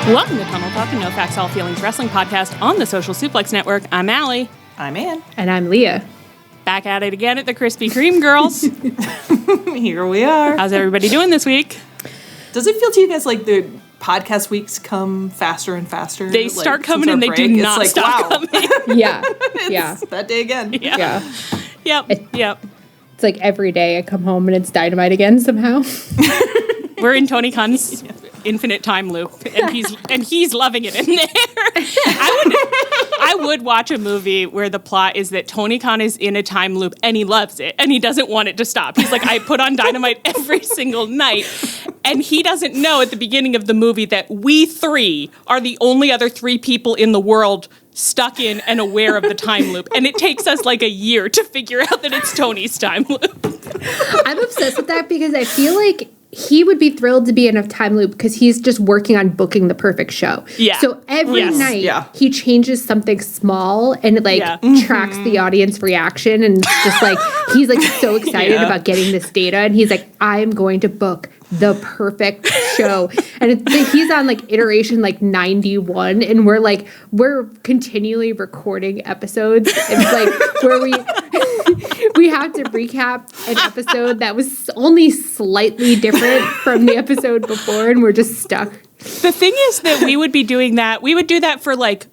Welcome to Tunnel Talk, a No Facts, All Feelings wrestling podcast on the Social Suplex Network. I'm Allie. I'm Ann. And I'm Leah. Back at it again at the Krispy Kreme girls. Here we are. How's everybody doing this week? Does it feel to you guys like the podcast weeks come faster and faster? They start coming and they do not stop coming. Yeah. It's that day again. Yeah. Yep. It's like every day I come home and it's Dynamite again somehow. We're in Tony Khan's infinite time loop, and he's loving it in there. I would watch a movie where the plot is that Tony Khan is in a time loop and he loves it and he doesn't want it to stop. He's like, I put on Dynamite every single night, and he doesn't know at the beginning of the movie that we three are the only other three people in the world stuck in and aware of the time loop, and it takes us like a year to figure out that it's Tony's time loop. I'm obsessed with that because I feel like he would be thrilled to be in a time loop because he's just working on booking the perfect show. Yeah. So every night he changes something small and it tracks the audience reaction, and just like he's like so excited about getting this data, and he's like, I'm going to book the perfect show. And he's on like iteration like 91, and we're continually recording episodes. It's like where we have to recap an episode that was only slightly different from the episode before, and we're just stuck. The thing is that we would be doing that. We would do that for like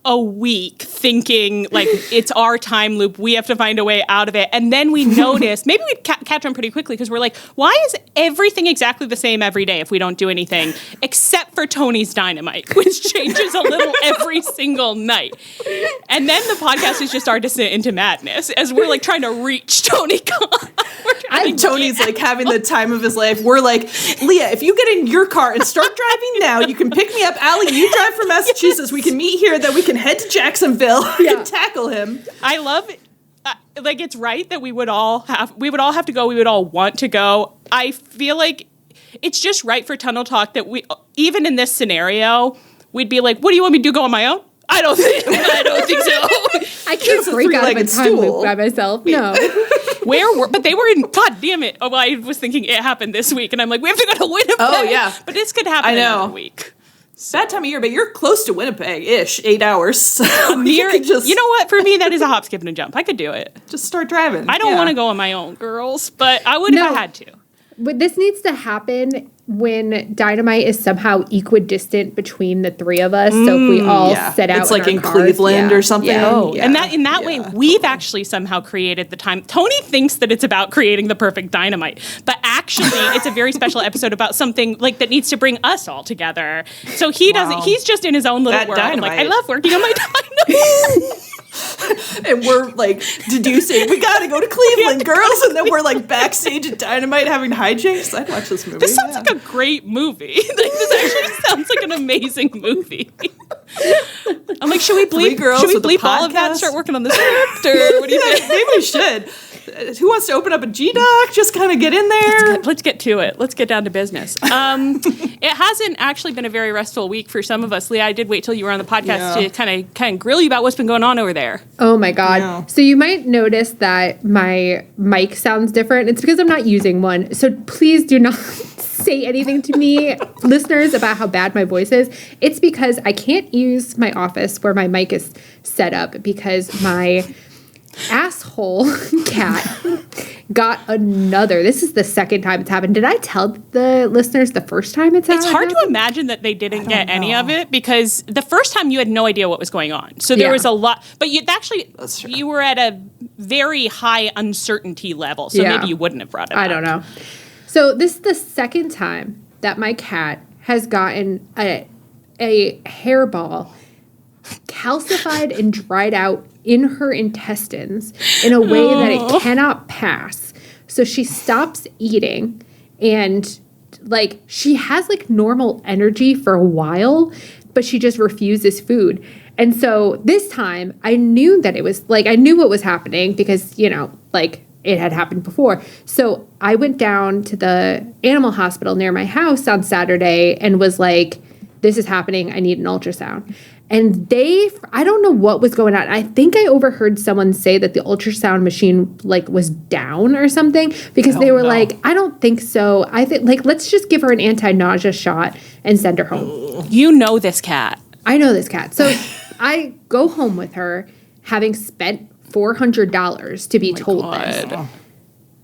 a week, thinking like it's our time loop. We have to find a way out of it. And then we notice, maybe we'd catch on pretty quickly because we're like, why is everything exactly the same every day if we don't do anything except for Tony's Dynamite, which changes a little every single night. And then the podcast is just our descent into madness as we're like trying to reach Tony Khan. And Tony's like having the time of his life. We're like, Leah, if you get in your car and start driving now, you can pick me up. Allie, you drive from Massachusetts. We can meet here. Then we can head to Jacksonville and tackle him. I love it. Like, it's right that we would all have to go. We would all want to go. I feel like it's just right for Tunnel Talk that we, even in this scenario, we'd be like, what do you want me to do? Go on my own? I don't think so. I can't break out of a time loop by myself. No. But they were in, God damn it. Oh, I was thinking it happened this week, and I'm like, we have to go to Winnipeg. Oh, yeah. But this could happen in a week. It's that time of year, but you're close to Winnipeg-ish, 8 hours. So you know what? For me, that is a hop, skip, and a jump. I could do it. Just start driving. I don't want to go on my own, girls, but I would if I had to. But this needs to happen when Dynamite is somehow equidistant between the three of us. So if we all set out, it's like in cars, Cleveland or something. Yeah. Oh, and that in that way, we've actually somehow created the time. Tony thinks that it's about creating the perfect Dynamite, but actually, it's a very special episode about something like that needs to bring us all together. So he doesn't. He's just in his own little world. I'm like, I love working on my Dynamite. And we're like deducing, we gotta go to Cleveland, girls, and then we're like backstage at Dynamite having hijinks. I'd watch this movie. This sounds like a great movie. Like, this actually sounds like an amazing movie. I'm like, should we bleep all of that and start working on the script, or what do you think? Maybe we should. Who wants to open up a G-Doc? Just kind of get in there. Let's get to it. Let's get down to business. It hasn't actually been a very restful week for some of us. Leah, I did wait till you were on the podcast to kind of grill you about what's been going on over there. Oh my God. No. So you might notice that my mic sounds different. It's because I'm not using one. So please do not say anything to me, listeners, about how bad my voice is. It's because I can't use my office where my mic is set up because my asshole cat got another. This is the second time it's happened. Did I tell the listeners the first time it's happened? It's hard to imagine that they didn't get any of it because the first time you had no idea what was going on. So there was a lot, but you were at a very high uncertainty level. So maybe you wouldn't have brought it up. I don't know. So this is the second time that my cat has gotten a hairball calcified and dried out in her intestines in a way that it cannot pass. So she stops eating, and like she has like normal energy for a while, but she just refuses food. And so this time I knew that it was like, I knew what was happening because, you know, like it had happened before. So I went down to the animal hospital near my house on Saturday and was like, this is happening. I need an ultrasound. And I don't know what was going on. I think I overheard someone say that the ultrasound machine like was down or something because they were like, I don't think so. I think like, let's just give her an anti-nausea shot and send her home. You know this cat. I know this cat. So I go home with her having spent $400 to be told this.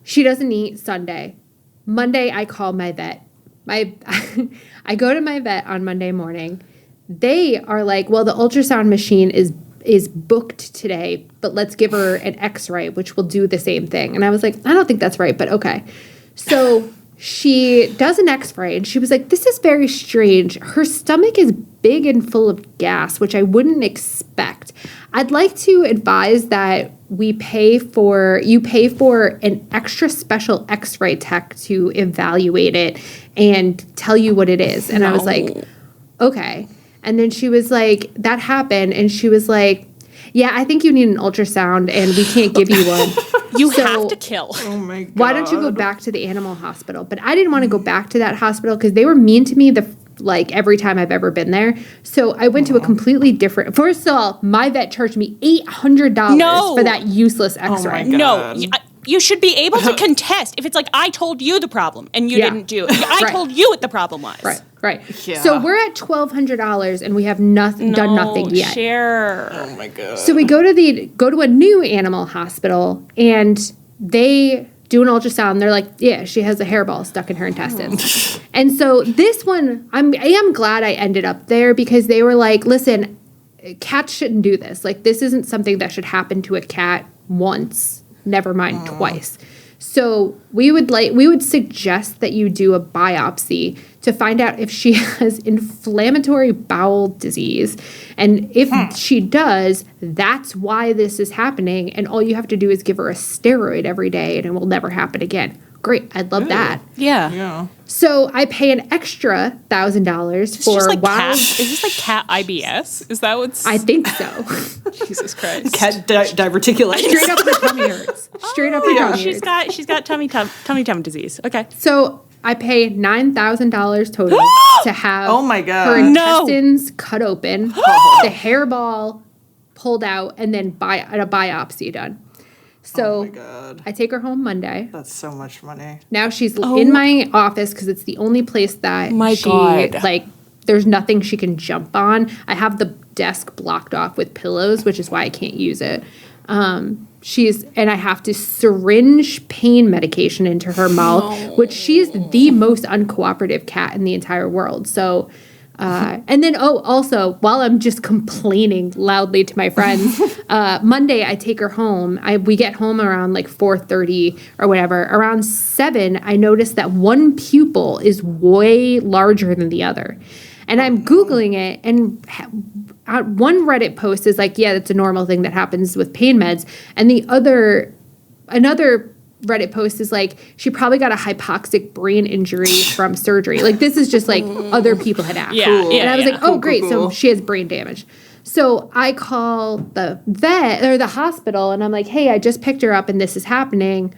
She doesn't eat Sunday. Monday, I call my vet. I go to my vet on Monday morning. They are like, well, the ultrasound machine is booked today, but let's give her an x-ray, which will do the same thing. And I was like, I don't think that's right, but okay. So she does an x-ray, and she was like, this is very strange. Her stomach is big and full of gas, which I wouldn't expect. I'd like to advise that you pay for an extra special x-ray tech to evaluate it and tell you what it is. And I was like, okay. And then she was like, that happened. And she was like, yeah, I think you need an ultrasound and we can't give you one. You have to kill. Oh my God. Why don't you go back to the animal hospital? But I didn't want to go back to that hospital because they were mean to me every time I've ever been there. So I went to a completely different. First of all, my vet charged me $800 for that useless x-ray. No. You should be able to contest if it's like, I told you the problem and you didn't do it. I told you what the problem was. Right. Yeah. So we're at $1,200 and we have done nothing yet. Share. Oh my God. So we go to a new animal hospital and they do an ultrasound. They're like, yeah, she has a hairball stuck in her intestines. And so this one, I am glad I ended up there because they were like, listen, cats shouldn't do this. Like, this isn't something that should happen to a cat once, never mind twice. So we would suggest that you do a biopsy to find out if she has inflammatory bowel disease. And if she does, that's why this is happening. And all you have to do is give her a steroid every day and it will never happen again. Great. I'd love that. Yeah. So I pay an extra $1,000 for Is this like cat IBS? Is that what's... I think so. Jesus Christ. Cat diverticulation. Straight up the tummy hurts. Straight up the tummy hurts. She's got tummy disease. Okay. So I pay $9,000 total to have Oh my God. her intestines cut open, the hairball pulled out, and then a biopsy done. So oh my God. I take her home Monday. That's so much money. Now she's in my office because it's the only place that there's nothing she can jump on. I have the desk blocked off with pillows, which is why I can't use it. And I have to syringe pain medication into her mouth, which she's the most uncooperative cat in the entire world. So, and then, also, while I'm just complaining loudly to my friends, Monday I take her home. We get home around like 4:30 or whatever. Around 7, I notice that one pupil is way larger than the other. And I'm Googling it, and one Reddit post is like, yeah, that's a normal thing that happens with pain meds. And another Reddit post is like, she probably got a hypoxic brain injury from surgery. Like, this is just like other people had asked. And I was like, oh, great. So she has brain damage. So I call the vet or the hospital and I'm like, hey, I just picked her up and this is happening.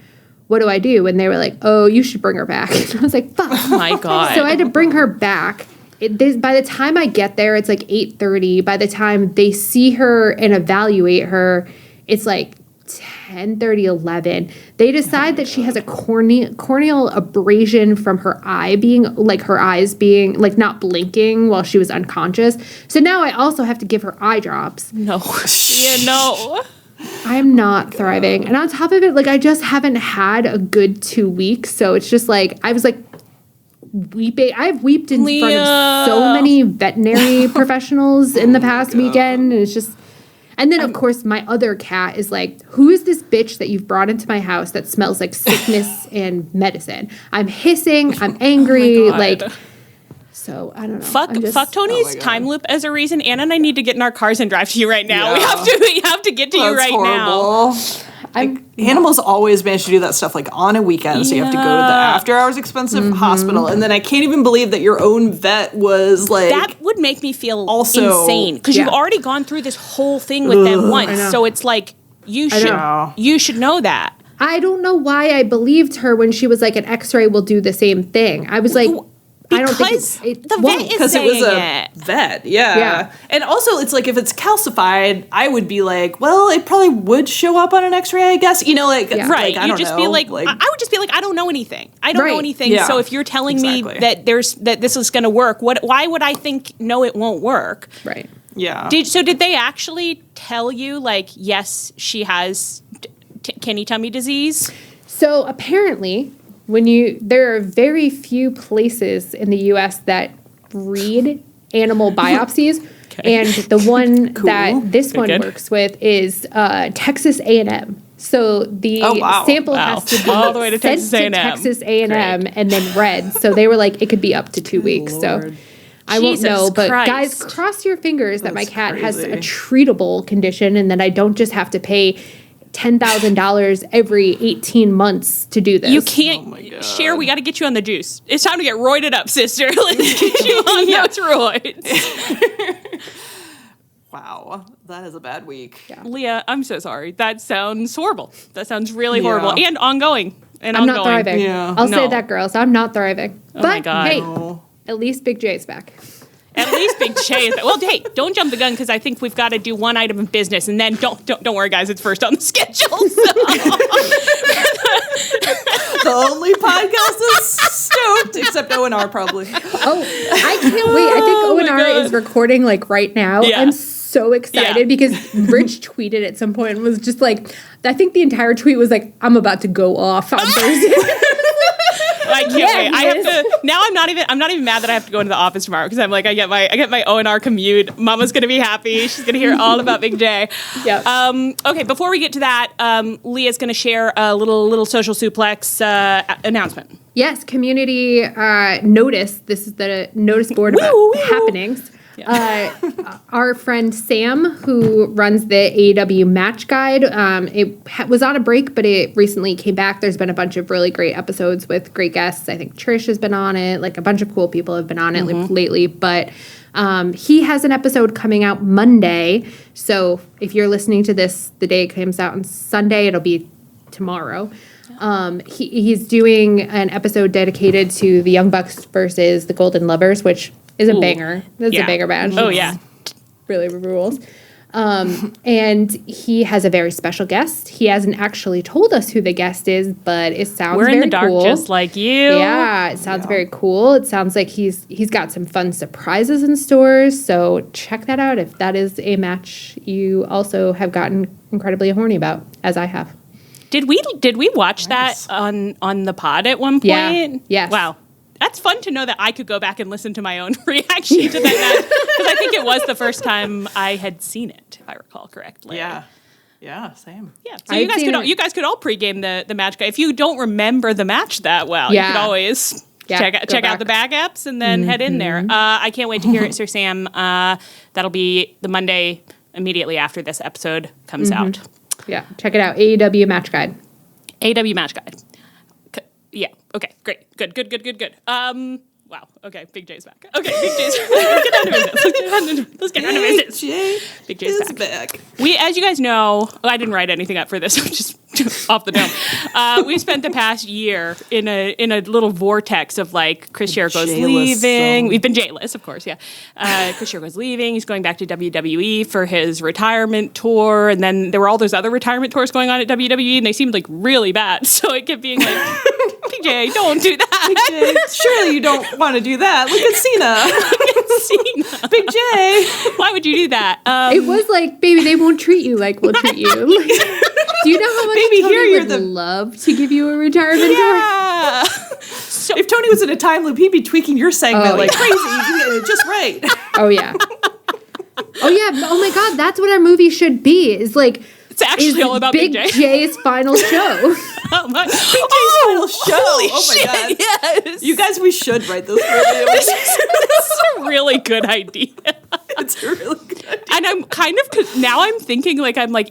What do I do? And they were like, oh, you should bring her back. And I was like, fuck. Oh my God. So I had to bring her back. By the time I get there, it's like 8:30. By the time they see her and evaluate her, it's like 10:30, 11. They decide that she has a corneal abrasion from her eyes being like not blinking while she was unconscious. So now I also have to give her eye drops. No. No. I'm not thriving. And on top of it, like, I just haven't had a good 2 weeks. So it's just like, I was like weeping. I've wept in front of so many veterinary professionals in the past weekend. And it's just... And then, of course, my other cat is like, who is this bitch that you've brought into my house that smells like sickness and medicine? I'm hissing. I'm angry. So, I don't know. Fuck Tony's time loop as a reason. Anna and I need to get in our cars and drive to you right now. Yeah. We have to get to you right horrible. Now. Animals always manage to do that stuff like on a weekend, so you have to go to the after-hours expensive hospital, and then I can't even believe that your own vet was like... That would make me feel insane, because you've already gone through this whole thing with them once, so it's like, you should know that. I don't know why I believed her when she was like, an x-ray will do the same thing. I was like... I don't think the vet is because it was saying a vet, yeah. Yeah. And also, it's like if it's calcified, I would be like, well, it probably would show up on an X-ray, I guess. You know, like, Yeah. Right. Like, I You don't just know. be like, I would just be like, I don't know anything. I don't know Right. anything. Yeah. So if you're telling Exactly. me that this is going to work, why would I think no, it won't work? right. yeah. Did they actually tell you like, yes, she has kidney tummy disease? So apparently, there are very few places in the U.S. that read animal biopsies, and the one that this one Good. works with is Texas A&M. So the sample has to be All the way to sent Texas to A&M. Texas A&M and then read. So they were like, it could be up to 2 weeks. So Lord. I won't Jesus know, but Christ. guys, cross your fingers that my That's cat has a crazy. treatable condition and that I don't just have to pay $10,000 every 18 months to do this. You can't Oh my God. share. We got to get you on the juice. It's time to get roided up, sister. Let's get you on those roids. Wow. That is a bad week. Yeah. Leah, I'm so sorry. That sounds horrible. That sounds really Yeah. horrible and ongoing. And I'm not ongoing. thriving. Yeah. I'll No. say that, girls. I'm not thriving. But my God. hey, Oh. at least Big J's back. At least Big Che is. Well, hey, don't jump the gun because I think we've got to do one item of business, and then don't worry, guys. It's first on the schedule. So. The only podcast is stoked, except O&R probably. Oh, I can't wait. I think my O&R God. is recording like right now. Yeah. I'm so excited Yeah. because Rich tweeted at some point and was just like, I think the entire tweet was like, I'm about to go off on Thursday. I can't Yeah, wait. I he have is. to. Now I'm not even mad that I have to go into the office tomorrow because I'm like I get my O&R commute. Mama's gonna be happy. She's gonna hear all about Big J. Yep. Okay, before we get to that, Leah's gonna share a little social suplex announcement. Yes, community notice. This is the notice board about Woo, woo. happenings. Our friend Sam, who runs the AEW Match Guide, was on a break, but it recently came back. There's been a bunch of really great episodes with great guests. I think Trish has been on it. Like a bunch of cool people have been on it lately. But he has an episode coming out Monday. So if you're listening to this, the day it comes out on Sunday, it'll be tomorrow. He's doing an episode dedicated to the Young Bucks versus the Golden Lovers, which is a banger. That's a banger match. Oh yeah. Really rules. And he has a very special guest. He hasn't actually told us who the guest is, but it sounds We're very in the dark cool. just like you. Yeah, it sounds very cool. It sounds like he's got some fun surprises in stores. So check that out if that is a match you also have gotten incredibly horny about, as I have. Did we watch that on the pod at one point? Yeah. Yes. Wow. That's fun to know that I could go back and listen to my own reaction to that match because I think it was the first time I had seen it, if I recall correctly. Yeah. Yeah, same. Yeah. So I'd seen it. you guys could all pregame the match. If you don't remember the match that well, Yeah. you could always Yeah, check go out the backups and then head in there. I can't wait to hear it, Sir Sam. That'll be the Monday immediately after this episode comes out. Yeah, check it out. AEW Match Guide. AW Match Guide. Yeah. Okay. Great. Good. Wow. Okay. Big J's back. Okay. Big J's back. Let's get on to business. Jay Big J's is back. back. We, as you guys know, I didn't write anything up for this. I'm just off the dome. We spent the past year in a little vortex of like Chris Jericho's J-less leaving. zone. We've been J-less, of course, yeah. Chris Jericho's leaving. He's going back to WWE for his retirement tour, and then there were all those other retirement tours going on at WWE, and they seemed like really bad. So it kept being like, Big J, don't do that. Jay, surely you don't want to do that. Look at Cena. Cena. Big J. Why would you do that? It was like, baby, they won't treat you like we'll treat you. Like, do you know how much Baby, Tony here you're would the- love to give you a retirement tour? Yeah. So If Tony was in a time loop, he'd be tweaking your segment Oh, like yeah. crazy. You get it just right. Oh yeah. Oh yeah. Oh my God, that's what our movie should be. Is like it's actually all about Big J. J's final show. Oh my. Big J's final show. Holy Oh my shit, God. yes. You guys, we should write this movie. This is a really good idea. It's a really good idea. And I'm kind of, cause now I'm thinking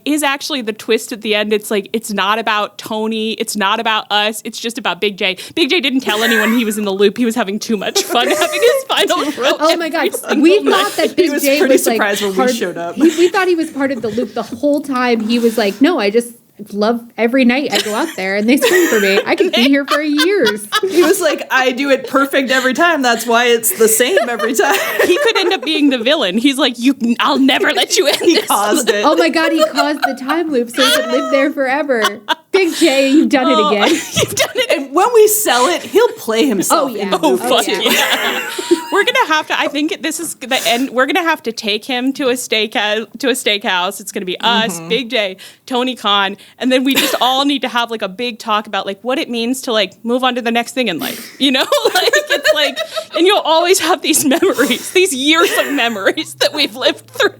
is actually the twist at the end. It's like, it's not about Tony. It's not about us. It's just about Big J. Big J didn't tell anyone he was in the loop. He was having too much fun having his final show. Oh my God. every We single thought night. that Big was J pretty was like surprised when we part, showed up. we thought he was part of the loop the whole time. He was like, no, I just love every night I go out there and they scream for me. I could be here for years. He was like, I do it perfect every time. That's why it's the same every time. He could end up being the villain. He's like, I'll never let you in. He caused it. Oh my God, he caused the time loop so he could live there forever. Big J, you've done it again. You've done it. And when we sell it, he'll play himself in the movie. Fuck too. yeah. We're gonna have to. I think this is the end. We're gonna have to take him to a steakhouse. It's gonna be us, Big J, Tony Khan, and then we just all need to have like a big talk about like what it means to like move on to the next thing in life. You know, like it's like, and you'll always have these memories, these years of memories that we've lived through.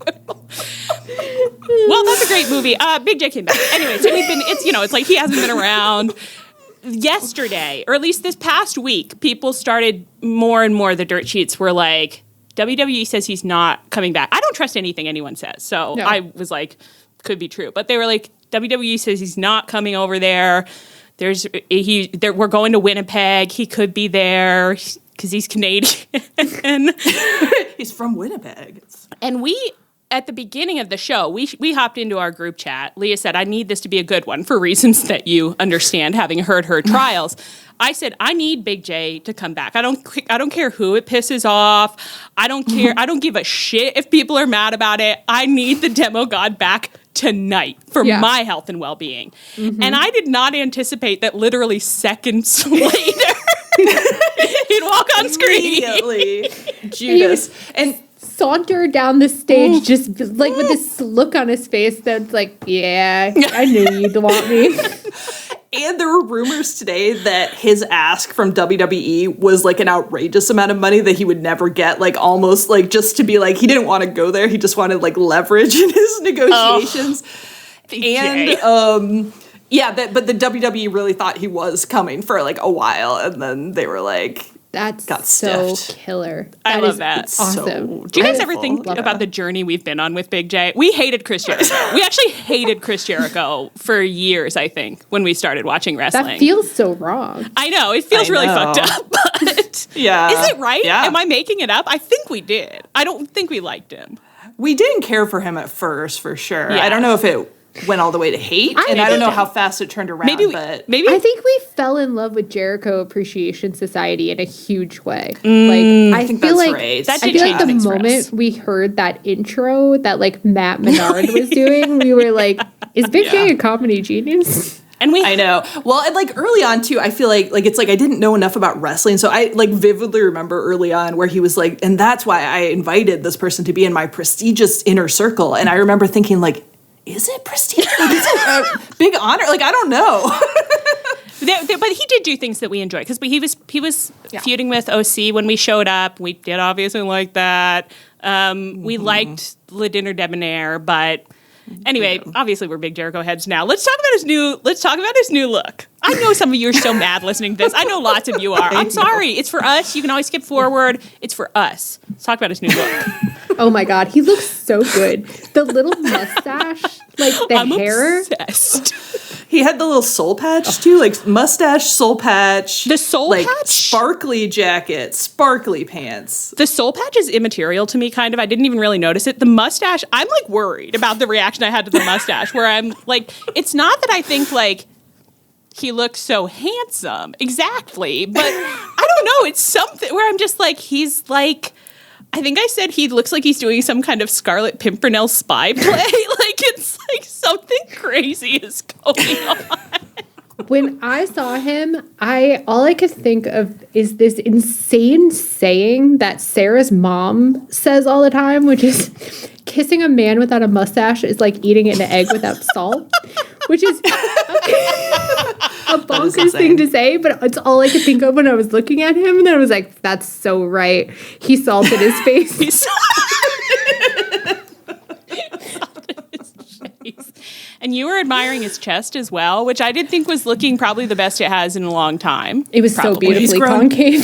Well, that's a great movie. Big J came back. Anyway, so it's like he hasn't been around. Yesterday, or at least this past week, people started more and more. The dirt sheets were like, WWE says he's not coming back. I don't trust anything anyone says. So no. I was like, could be true. But they were like, WWE says he's not coming over there. We're going to Winnipeg. He could be there because he's Canadian. He's from Winnipeg. And at the beginning of the show, we hopped into our group chat. Leah said, I need this to be a good one for reasons that you understand, having heard her trials. I said, I need Big J to come back. I don't care who it pisses off. I don't care. I don't give a shit if people are mad about it. I need the demo god back tonight for my health and well-being. Mm-hmm. And I did not anticipate that literally seconds later, he'd walk on screen. Immediately. Judas. And saunter down the stage just like with this look on his face that's like, yeah, I knew you'd want me. And there were rumors today that his ask from WWE was like an outrageous amount of money that he would never get, like almost like just to be like, he didn't want to go there. He just wanted like leverage in his negotiations. But the WWE really thought he was coming for like a while. And then they were like, That's got so stiffed. killer. I love that. Awesome. So do you guys ever think about the journey we've been on with Big J? We hated Chris Jericho. We actually hated Chris Jericho for years, I think, when we started watching wrestling. That feels so wrong. I know. It feels really fucked up. But yeah. Is it right? Yeah. Am I making it up? I think we did. I don't think we liked him. We didn't care for him at first, for sure. Yeah. I don't know if it went all the way to hate, and I don't know how fast it turned around. Maybe I think we fell in love with Jericho Appreciation Society in a huge way. I think that's right. That I did feel change like the things for moment us. we heard that intro that like Matt Menard was doing, we were like, "Is Big J a comedy genius?" And I know. Well, and like early on too, I feel like it's like I didn't know enough about wrestling, so I like vividly remember early on where he was like, and that's why I invited this person to be in my prestigious inner circle, and I remember thinking like, is it prestigious? Like, is it a big honor? Like, I don't know. But he did do things that we enjoyed because he was feuding with OC when we showed up. We did obviously like that. We liked Le Dinner Debonair, but anyway, obviously we're big Jericho heads now. Let's talk about his new look. I know some of you are so mad listening to this. I know lots of you are. I'm sorry. It's for us. You can always skip forward. It's for us. Let's talk about his new look. Oh my God, he looks so good. The little mustache, like the hair. Obsessed. He had the little soul patch too, like mustache, soul patch. The soul like, patch? Sparkly jacket, sparkly pants. The soul patch is immaterial to me, kind of. I didn't even really notice it. The mustache, I'm like worried about the reaction I had to the mustache, where I'm like, it's not that I think like he looks so handsome, exactly, but I don't know. It's something where I'm just like, he's like, I think I said he looks like he's doing some kind of Scarlet Pimpernel spy play. Like it's like something crazy is going on. When I saw him, all I could think of is this insane saying that Sarah's mom says all the time, which is kissing a man without a mustache is like eating an egg without salt, which is a bonkers thing to say, but it's all I could think of when I was looking at him. And then I was like, that's so right. He salted his face. He salted his face. And you were admiring his chest as well, which I did think was looking probably the best it has in a long time. It was so beautifully concave.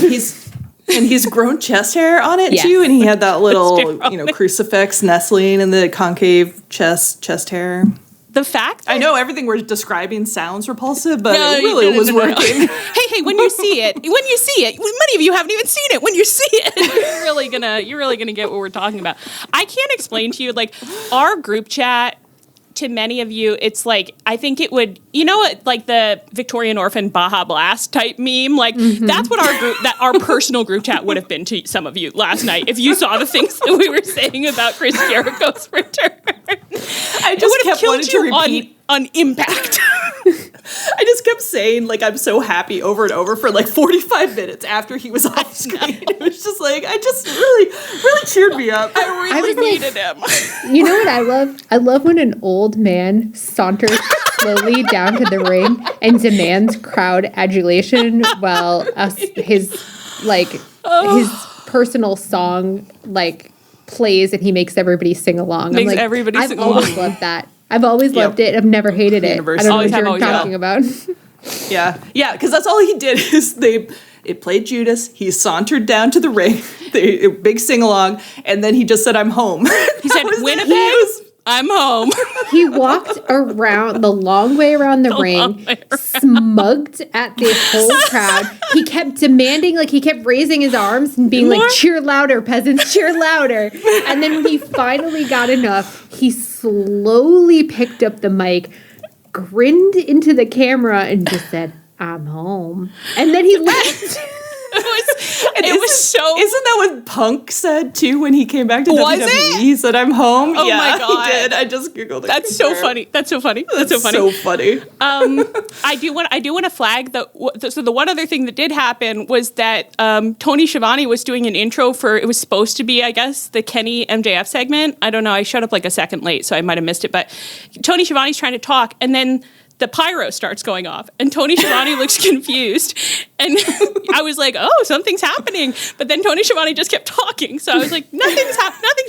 He's grown chest hair on it too, and he had that little, crucifix nestling in the concave chest hair. The fact that I know everything we're describing sounds repulsive, but it really was working. Hey, when you see it, many of you haven't even seen it. When you see it, you're really gonna get what we're talking about. I can't explain to you, like, our group chat to many of you, it's like, I think it would, you know what, like the Victorian Orphan Baja Blast type meme, like that's what our personal group chat would have been to some of you last night if you saw the things that we were saying about Chris Jericho's return. I just kept wanting to repeat on impact. I just kept saying, like, I'm so happy over and over for like 45 minutes after he was off screen. It was just like, I just really cheered me up. I really needed him. You know what I love? I love when an old man saunters slowly down to the ring and demands crowd adulation while his personal song, like, plays and he makes everybody sing along. I've always loved that. I've always loved it. I've never hated it. I don't know what you're talking about. Yeah, because that's all he did is it played Judas. He sauntered down to the ring, big sing along, and then he just said, "I'm home." He said, "Winnipeg, I'm home." He walked around the long way around the ring, smugged at the whole crowd. He kept demanding, like he kept raising his arms and being like, "Cheer louder, peasants, cheer louder." And then when he finally got enough, he slowly picked up the mic, grinned into the camera, and just said, "I'm home." And then he left. It was so... Isn't that what Punk said, too, when he came back to Was WWE? it? He said, "I'm home." Oh, my God. He did. I just Googled it. That's so funny. That's so funny. So funny. I do want to flag so the one other thing that did happen was that Tony Schiavone was doing an intro for, it was supposed to be, I guess, the Kenny MJF segment. I don't know. I showed up like a second late, so I might have missed it. But Tony Schiavone's trying to talk, and then the pyro starts going off, and Tony Schiavone looks confused. And I was like, "Oh, something's happening." But then Tony Schiavone just kept talking, so I was like, nothing's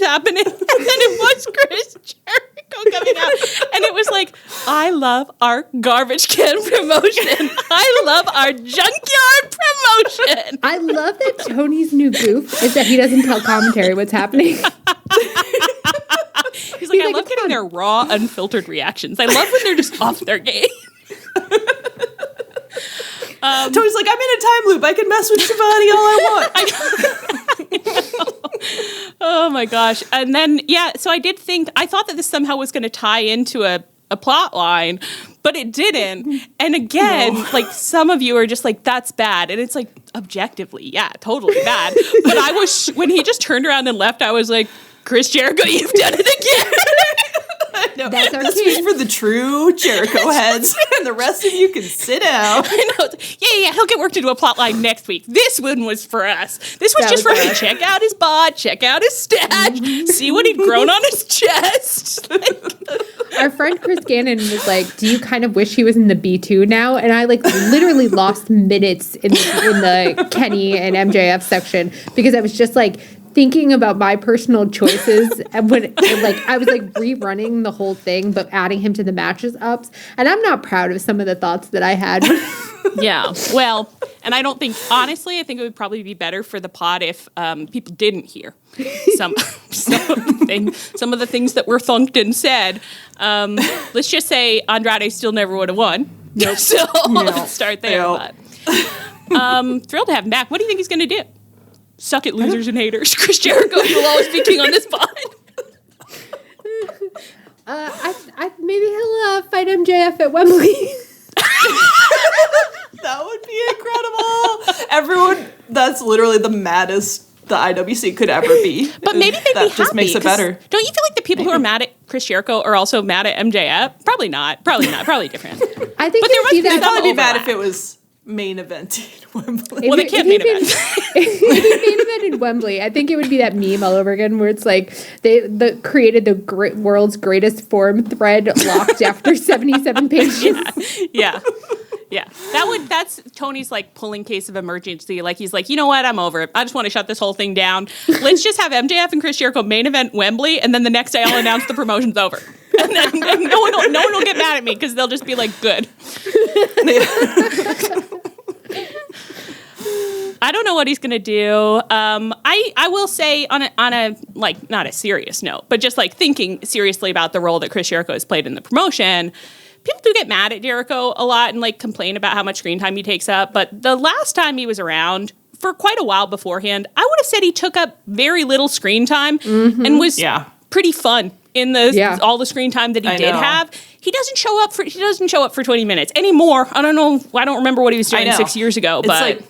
happening. And then it was Chris Jericho coming out, and it was like, "I love our garbage can promotion. I love our junkyard promotion." I love that Tony's new goof is that he doesn't tell commentary what's happening. He's like, "I love getting their raw, unfiltered reactions. I love when they're just off their game." Tony's like, "I'm in a time loop. I can mess with Schiavone all I want." Oh my gosh. And then, I thought that this somehow was going to tie into a plot line, but it didn't. And again, like, some of you are just like, "That's bad." And it's like, objectively, yeah, totally bad. But when he just turned around and left, I was like, "Chris Jericho, you've done it again." No, this was for the true Jericho heads, and the rest of you can sit down. I know. Yeah, he'll get worked into a plot line next week. This one was for us. This was just for him to check out his bod, check out his stash, see what he'd grown on his chest. Our friend Chris Gannon was like, "Do you kind of wish he was in the B2 now?" And I literally lost minutes in the Kenny and MJF section because I was just like thinking about my personal choices and when I was like rerunning the whole thing but adding him to the matches ups, and I'm not proud of some of the thoughts that I had. Yeah, well, and I think it would probably be better for the pod if people didn't hear some of the things that were thunked and said. Let's just say Andrade still never would have won. Nope. So let's start there. Nope. But thrilled to have him back. What do you think he's going to do? Suck it, losers and haters. Chris Jericho, you'll always be king on this pod. Maybe he'll fight MJF at Wembley. That would be incredible. Everyone, that's literally the maddest the IWC could ever be. But maybe they'd be happy. That just makes it better. Don't you feel like the people who are mad at Chris Jericho are also mad at MJF? Probably not. Probably different. I think they'd probably be mad if it was main event in Wembley. Well, they can't main event. If it main event in Wembley, I think it would be that meme all over again where it's like they created the world's greatest forum thread locked after 77 pages. Yeah. That's Tony's like pulling case of emergency. Like he's like, "You know what? I'm over it. I just want to shut this whole thing down. Let's just have MJF and Chris Jericho main event Wembley, and then the next day I'll announce the promotion's over." And then no one will get mad at me because they'll just be like, "Good." I don't know what he's gonna do. I will say on a like not a serious note, but just like thinking seriously about the role that Chris Jericho has played in the promotion. People do get mad at Jericho a lot and like complain about how much screen time he takes up. But the last time he was around, for quite a while beforehand, I would have said he took up very little screen time and was pretty fun in the all the screen time that he did have. He doesn't show up for 20 minutes anymore. I don't know. I don't remember what he was doing 6 years ago, but like,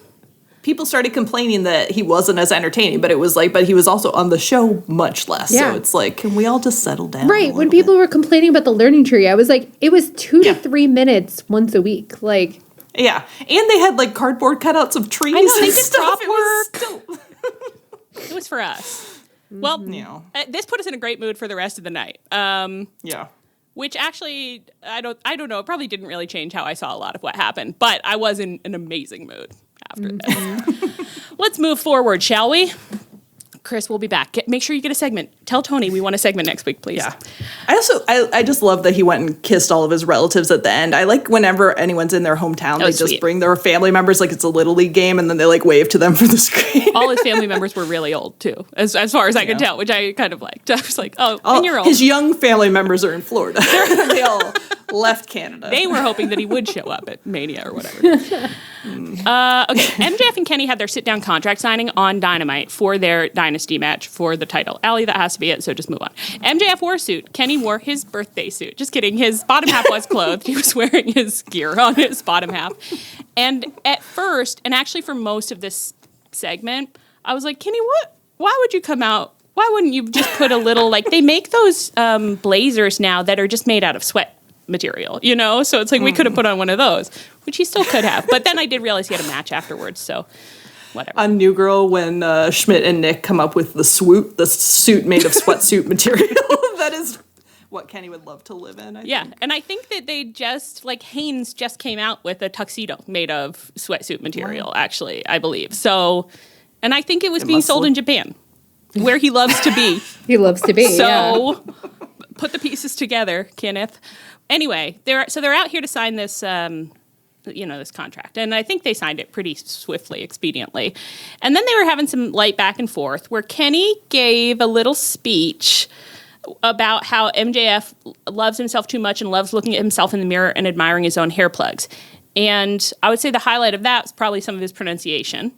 people started complaining that he wasn't as entertaining, but it was like, but he was also on the show much less. Yeah. So it's like, can we all just settle down? Right. When people were complaining about the learning tree, I was like, it was 2 to 3 minutes once a week. Like, yeah. And they had like cardboard cutouts of trees. I know, they did prop work. It was for us. Well, this put us in a great mood for the rest of the night. Which actually, I don't know. It probably didn't really change how I saw a lot of what happened, but I was in an amazing mood after this. Let's move forward, shall we? Chris, we'll be back. Make sure you get a segment. Tell Tony we want a segment next week, please. Yeah. I just love that he went and kissed all of his relatives at the end. I like whenever anyone's in their hometown, they just bring their family members like it's a Little League game, and then they like wave to them for the screen. All his family members were really old, too, as far as I could tell, which I kind of liked. I was like, and you're old. His young family members are in Florida. They all left Canada. They were hoping that he would show up at Mania or whatever. Okay, MJF and Kenny had their sit-down contract signing on Dynamite for their Dynasty match for the title. Allie, that has to be it, so just move on. MJF wore a suit. Kenny wore his birthday suit. Just kidding. His bottom half was clothed. He was wearing his gear on his bottom half. And at first, and actually for most of this segment, I was like, Kenny, why would you come out? Why wouldn't you just put a little, like, they make those blazers now that are just made out of sweat material, you know? So it's like we could have put on one of those, which he still could have. But then I did realize he had a match afterwards, so whatever. On New Girl, when Schmidt and Nick come up with the suit made of sweatsuit material, that is what Kenny would love to live in, I think. And I think that they just, like, Hanes just came out with a tuxedo made of sweatsuit material, actually, I believe. So, and I think it was being sold in Japan, where he loves to be. He loves to be, So, put the pieces together, Kenneth. Anyway, they're out here to sign this, this contract. And I think they signed it pretty swiftly, expediently. And then they were having some light back and forth where Kenny gave a little speech about how MJF loves himself too much and loves looking at himself in the mirror and admiring his own hair plugs. And I would say the highlight of that was probably some of his pronunciation.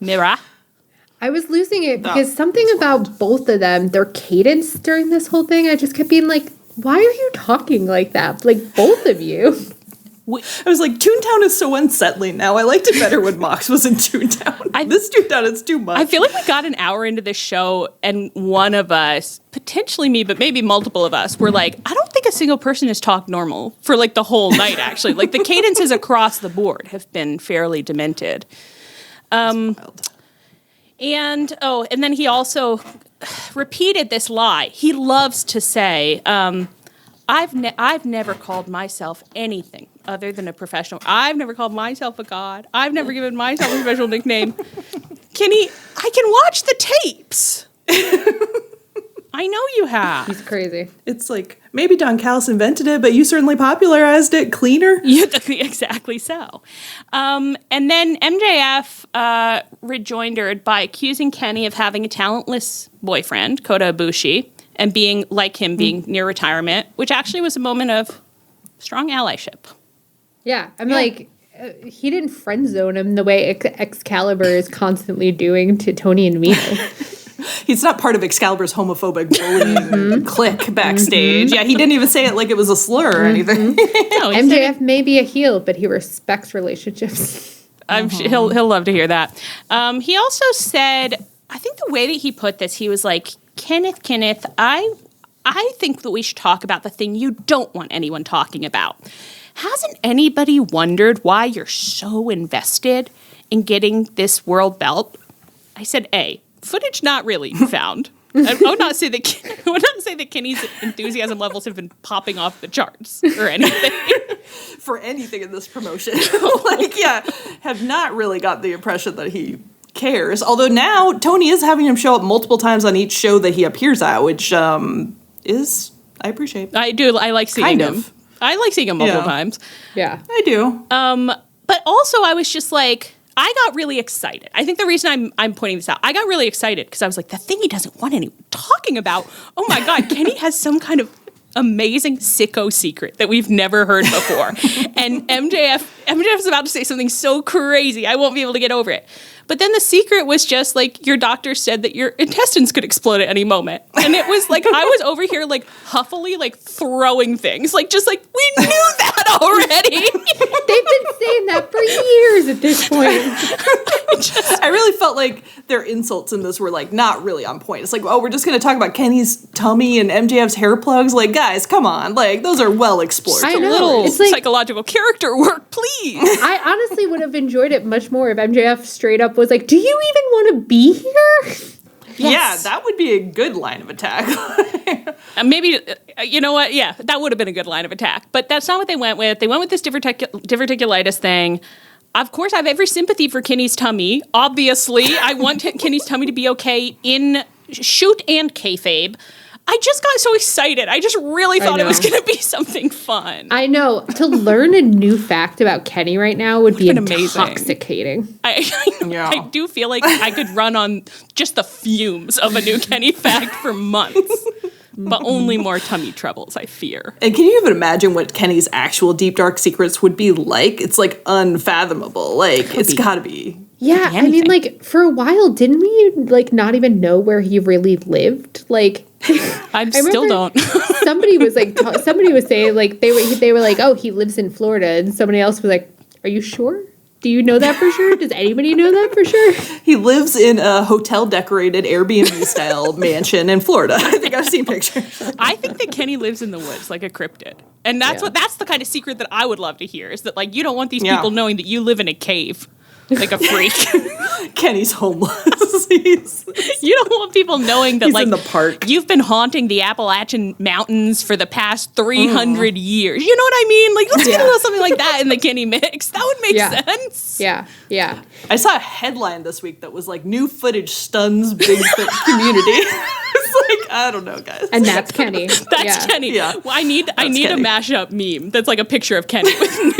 Mirror. I was losing it because something about both of them, their cadence during this whole thing, I just kept being like, why are you talking like that? Like, both of you. I was like, Toontown is so unsettling now. I liked it better when Mox was in Toontown. This Toontown is too much. I feel like we got an hour into this show and one of us, potentially me, but maybe multiple of us, were like, I don't think a single person has talked normal for like the whole night, actually. Like the cadences across the board have been fairly demented. And then he also repeated this lie. He loves to say, I've never called myself anything other than a professional. I've never called myself a god. I've never given myself a special nickname. Kenny, I can watch the tapes. I know you have. He's crazy. It's like, maybe Don Callis invented it, but you certainly popularized it. Cleaner. Yeah, exactly so. And then MJF rejoindered by accusing Kenny of having a talentless boyfriend, Kota Ibushi, and being like him, being near retirement, which actually was a moment of strong allyship. Yeah, I'm like, he didn't friend zone him the way Excalibur is constantly doing to Tony and Mito. He's not part of Excalibur's homophobic bullying clique backstage. Yeah, he didn't even say it like it was a slur or anything. No, MJF may be a heel, but he respects relationships. He'll love to hear that. He also said, I think the way that he put this, he was like, Kenneth, I think that we should talk about the thing you don't want anyone talking about. Hasn't anybody wondered why you're so invested in getting this world belt? I said, footage not really found. I would not say that Kenny's enthusiasm levels have been popping off the charts or anything. For anything in this promotion. Have not really got the impression that he cares. Although now Tony is having him show up multiple times on each show that he appears at, which is, I appreciate. I do. I like seeing him. I like seeing him multiple times. Yeah. I do. But also I was just like, I got really excited. I think the reason I'm pointing this out, I got really excited because I was like, the thing he doesn't want anyone talking about. Oh my God, Kenny has some kind of amazing sicko secret that we've never heard before. And MJF is about to say something so crazy, I won't be able to get over it. But then the secret was just like your doctor said that your intestines could explode at any moment. And it was like I was over here like huffily like throwing things. Like just like we knew that already. They've been saying that for years at this point. I really felt like their insults in this were like not really on point. It's like, oh, we're just going to talk about Kenny's tummy and MJF's hair plugs. Like, guys, come on. Like, those are well explored. I A know. little It's like- psychological character work, please. I honestly would have enjoyed it much more if MJF straight up was like, do you even want to be here? Yeah, that would be a good line of attack. Maybe, you know what? Yeah, that would have been a good line of attack. But that's not what they went with. They went with this diverticulitis thing. Of course, I have every sympathy for Kenny's tummy. Obviously, I want Kenny's tummy to be okay in shoot and kayfabe. I just got so excited. I just really thought it was going to be something fun. I know. To learn a new fact about Kenny right now would be amazing. intoxicating. I do feel like I could run on just the fumes of a new Kenny fact for months. But only more tummy troubles, I fear. And can you even imagine what Kenny's actual deep, dark secrets would be like? It's like unfathomable. Like, it's got to be. Yeah, I mean, like, for a while, didn't we, like, not even know where he really lived? Like, I still don't. somebody was, like, somebody was saying, like, they were like, oh, he lives in Florida. And somebody else was like, are you sure? Do you know that for sure? Does anybody know that for sure? He lives in a hotel-decorated Airbnb-style mansion in Florida. I think I've seen pictures. I think that Kenny lives in the woods like a cryptid. And that's the kind of secret that I would love to hear, is that, like, you don't want these people knowing that you live in a cave. Like a freak. Kenny's homeless. You don't want people knowing that, he's like, in the park. You've been haunting the Appalachian Mountains for the past 300 years. You know what I mean? Like, let's get a little something like that in the Kenny mix. That would make sense. Yeah. I saw a headline this week that was like, new footage stuns Bigfoot community. It's like, I don't know, guys. And that's Kenny. That's Kenny. Yeah. Well, I need Kenny. a mashup meme that's like a picture of Kenny with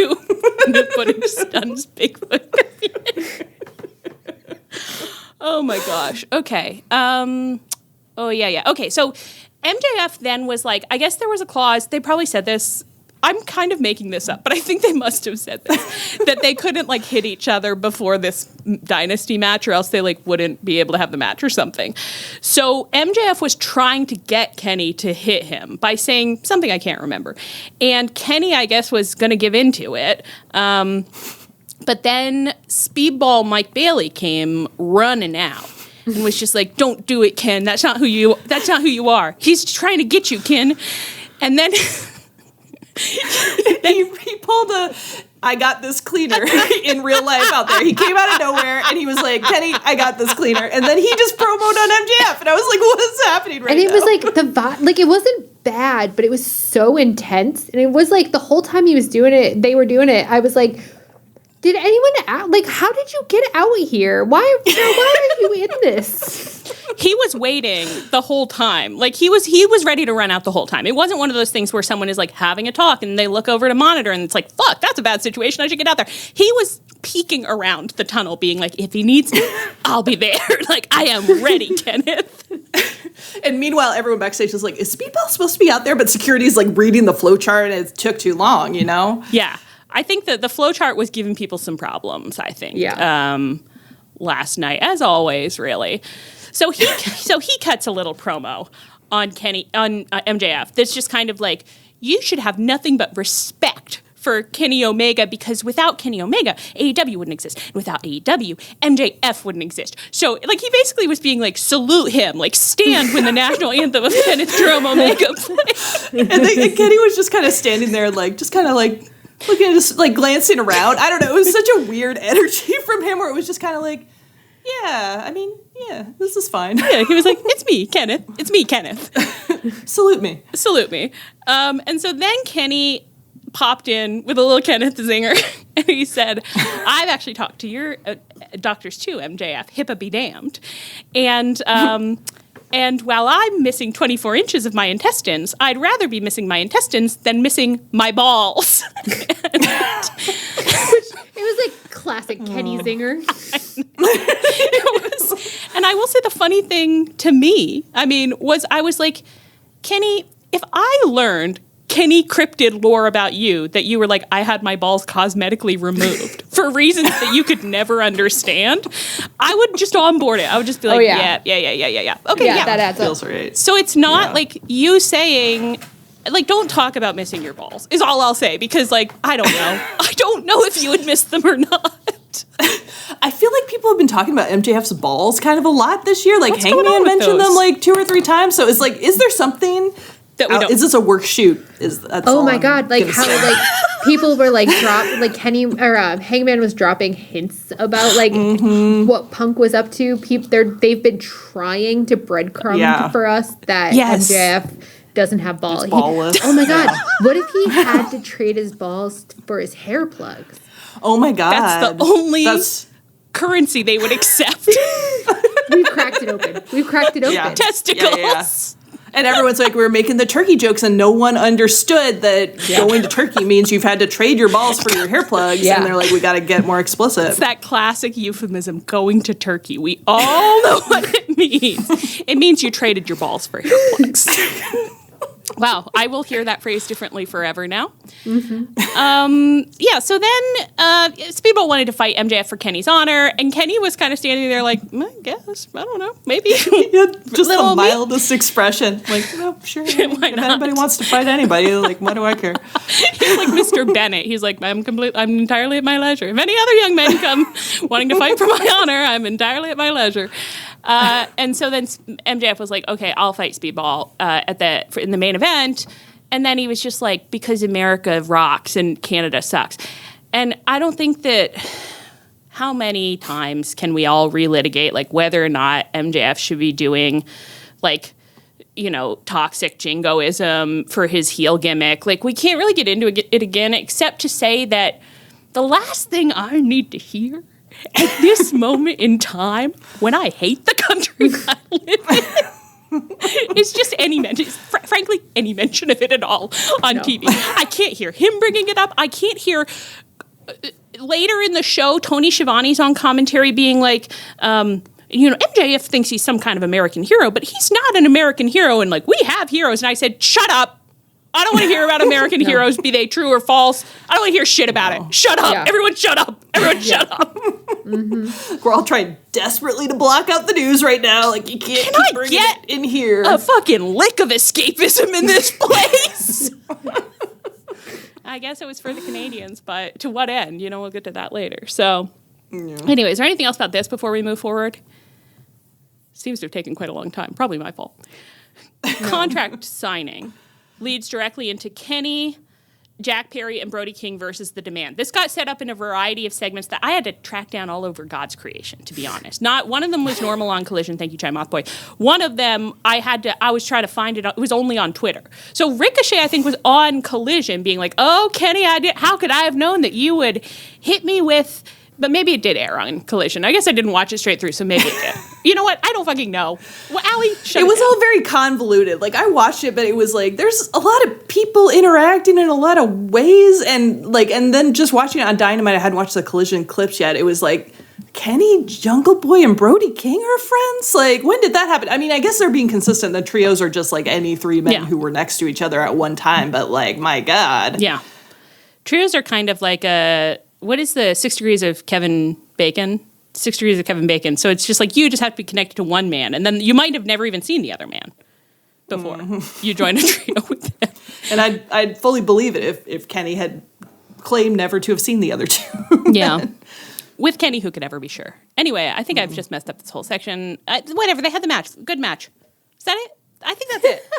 new footage stuns Bigfoot. Oh my gosh. Okay. Oh yeah. Okay. So MJF then was like, I guess there was a clause. They probably said this. I'm kind of making this up, but I think they must have said this, that they couldn't like hit each other before this dynasty match, or else they like wouldn't be able to have the match or something. So MJF was trying to get Kenny to hit him by saying something I can't remember. And Kenny, I guess, was going to give into it. But then Speedball Mike Bailey came running out and was just like, "Don't do it, Ken. That's not who you are. He's trying to get you, Ken." And then he pulled a I got this cleaner in real life out there. He came out of nowhere and he was like, Kenny, I got this cleaner. And then he just promoted on MJF. And I was like, what is happening right now? And it was like like it wasn't bad, but it was so intense. And it was like the whole time he was doing it, they were doing it. I was like, did anyone like, how did you get out here? Why are you in this? He was waiting the whole time. Like he was ready to run out the whole time. It wasn't one of those things where someone is like having a talk and they look over to monitor and it's like, fuck, that's a bad situation. I should get out there. He was peeking around the tunnel being like, if he needs me, I'll be there. Like, I am ready, Kenneth. And meanwhile, everyone backstage is like, is Speedball supposed to be out there? But security's like reading the flowchart and it took too long, you know? Yeah. I think that the flowchart was giving people some problems, I think. Yeah. Last night, as always, really. So he cuts a little promo on MJF that's just kind of like, you should have nothing but respect for Kenny Omega, because without Kenny Omega, AEW wouldn't exist. And without AEW, MJF wouldn't exist. So, like, he basically was being like, salute him, like, stand when the national anthem of Kenneth Jerome Omega plays. And Kenny was just kind of standing there, like, just kind of like, looking at us, like, glancing around. I don't know. It was such a weird energy from him where it was just kind of like, this is fine. Yeah, he was like, it's me, Kenneth. It's me, Kenneth. Salute me. Salute me. And so then Kenny popped in with a little Kenneth zinger, and he said, I've actually talked to your doctors too, MJF, HIPAA be damned. And while I'm missing 24 inches of my intestines, I'd rather be missing my intestines than missing my balls. It was like classic Kenny zinger. And I will say the funny thing to me, I was like, Kenny, if I learned Kenny cryptid lore about you that you were like, I had my balls cosmetically removed for reasons that you could never understand, I would just onboard it. I would just be like, yeah. Okay, yeah. That adds Feels up. right. So it's not like you saying, like, don't talk about missing your balls is all I'll say, because like, I don't know. I don't know if you would miss them or not. I feel like people have been talking about MJF's balls kind of a lot this year. Like What's going on Hangman with mentioned them those? like 2 or 3 times. So it's like, is there something That we don't. Is this a work shoot? Oh my god! Like how like people were like Kenny or Hangman was dropping hints about like what Punk was up to. They've been trying to breadcrumb for us that MJF doesn't have balls. Ballless. Oh my god! What if he had to trade his balls for his hair plugs? Oh my god! That's the only currency they would accept. We've cracked it open. Yeah. Testicles. Yeah. And everyone's like, we were making the turkey jokes, and no one understood that going to Turkey means you've had to trade your balls for your hair plugs. Yeah. And they're like, we got to get more explicit. It's that classic euphemism, going to Turkey. We all know what it means. It means you traded your balls for hair plugs. Wow, I will hear that phrase differently forever now. So then Speedball wanted to fight MJF for Kenny's honor, and Kenny was kind of standing there like, I guess, I don't know, maybe. Just the mildest expression. Like, no, sure. If anybody wants to fight anybody, like, what do I care? He's like Mr. Bennett. He's like, I'm entirely at my leisure. If any other young men come wanting to fight for my honor, I'm entirely at my leisure. And so then MJF was like, okay, I'll fight Speedball in the main event. And then he was just like, because America rocks and Canada sucks. And I don't think that, how many times can we all relitigate like whether or not MJF should be doing like, you know, toxic jingoism for his heel gimmick. Like, we can't really get into it again, except to say that the last thing I need to hear at this moment in time, when I hate the country I live in, it's just any mention, frankly, any mention of it at all on TV. I can't hear him bringing it up. I can't hear later in the show, Tony Schiavone's on commentary being like, MJF thinks he's some kind of American hero, but he's not an American hero. And like, we have heroes. And I said, shut up. I don't want to hear about American heroes, be they true or false. I don't want to hear shit about it. Shut up. Yeah. Everyone shut up. Everyone shut up. We're all trying desperately to block out the news right now. Like, you can't keep bringing it in here. A fucking lick of escapism in this place. I guess it was for the Canadians, but to what end? We'll get to that later. So, anyway, is there anything else about this before we move forward? Seems to have taken quite a long time. Probably my fault. Contract signing leads directly into Kenny, Jack Perry, and Brody King versus The Demand. This got set up in a variety of segments that I had to track down all over God's creation, to be honest. Not one of them was normal on Collision. Thank you, Chai Mothboy. One of them I was trying to find it. It was only on Twitter. So Ricochet, I think, was on Collision, being like, "Oh, Kenny, how could I have known that you would hit me with?" But maybe it did air on Collision. I guess I didn't watch it straight through, so maybe it did. You know what? I don't fucking know. Well, Allie, it was all very convoluted. Like, I watched it, but it was like, there's a lot of people interacting in a lot of ways. And then just watching it on Dynamite, I hadn't watched the Collision clips yet. It was like, Kenny, Jungle Boy, and Brody King are friends? Like, when did that happen? I mean, I guess they're being consistent. The trios are just like any three men who were next to each other at one time. But, like, my God. Yeah. Trios are kind of like what is the 6 degrees of Kevin Bacon? 6 degrees of Kevin Bacon. So it's just like you just have to be connected to one man. And then you might have never even seen the other man before you join a trio with him. And I'd fully believe it if Kenny had claimed never to have seen the other two. Yeah. With Kenny, who could ever be sure? Anyway, I think I've just messed up this whole section. Whatever, they had the match. Good match. Is that it? I think that's it.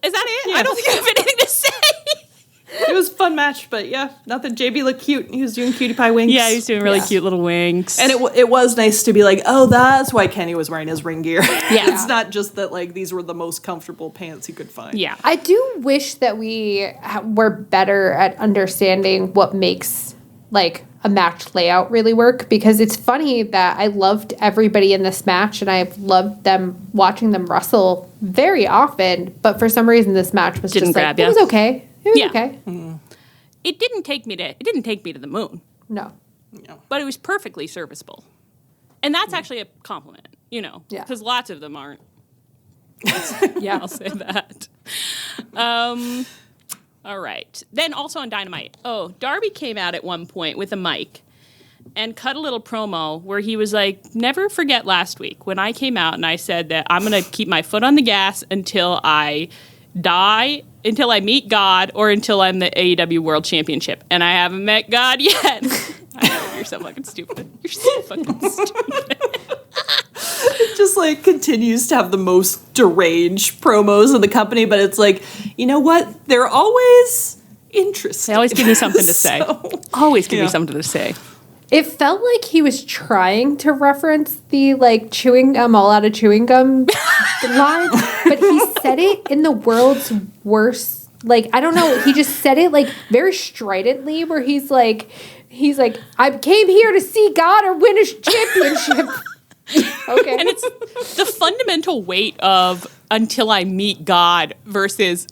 Is that it? Yeah. I don't think I have anything to say. It was a fun match, but yeah, nothing. JB looked cute. He was doing cutie pie winks. Yeah, he was doing really cute little winks. And it was nice to be like, oh, that's why Kenny was wearing his ring gear. Yeah. It's not just that, like, these were the most comfortable pants he could find. Yeah. I do wish that we were better at understanding what makes, like, a match layout really work, because it's funny that I loved everybody in this match and I've loved watching them wrestle very often, but for some reason this match was just like, it was okay. It was okay. Mm-hmm. It didn't take me to the moon. No. But it was perfectly serviceable. And that's actually a compliment, because lots of them aren't. Yeah, I'll say that. All right. Then also on Dynamite. Oh, Darby came out at one point with a mic and cut a little promo where he was like, never forget last week when I came out and I said that I'm going to keep my foot on the gas until I die, until I meet God, or until I'm the AEW World Championship. And I haven't met God yet. I know, you're so fucking stupid. You're so fucking stupid. Just like continues to have the most deranged promos in the company, but it's like, you know what? They're always interesting. They always give me something to say. Always give me something to say. It felt like he was trying to reference the like chewing gum, all out of chewing gum line, but he said it in the world's worst. Like, I don't know. He just said it like very stridently, where he's like, I came here to see God or win a championship. Okay. And it's the fundamental weight of until I meet God versus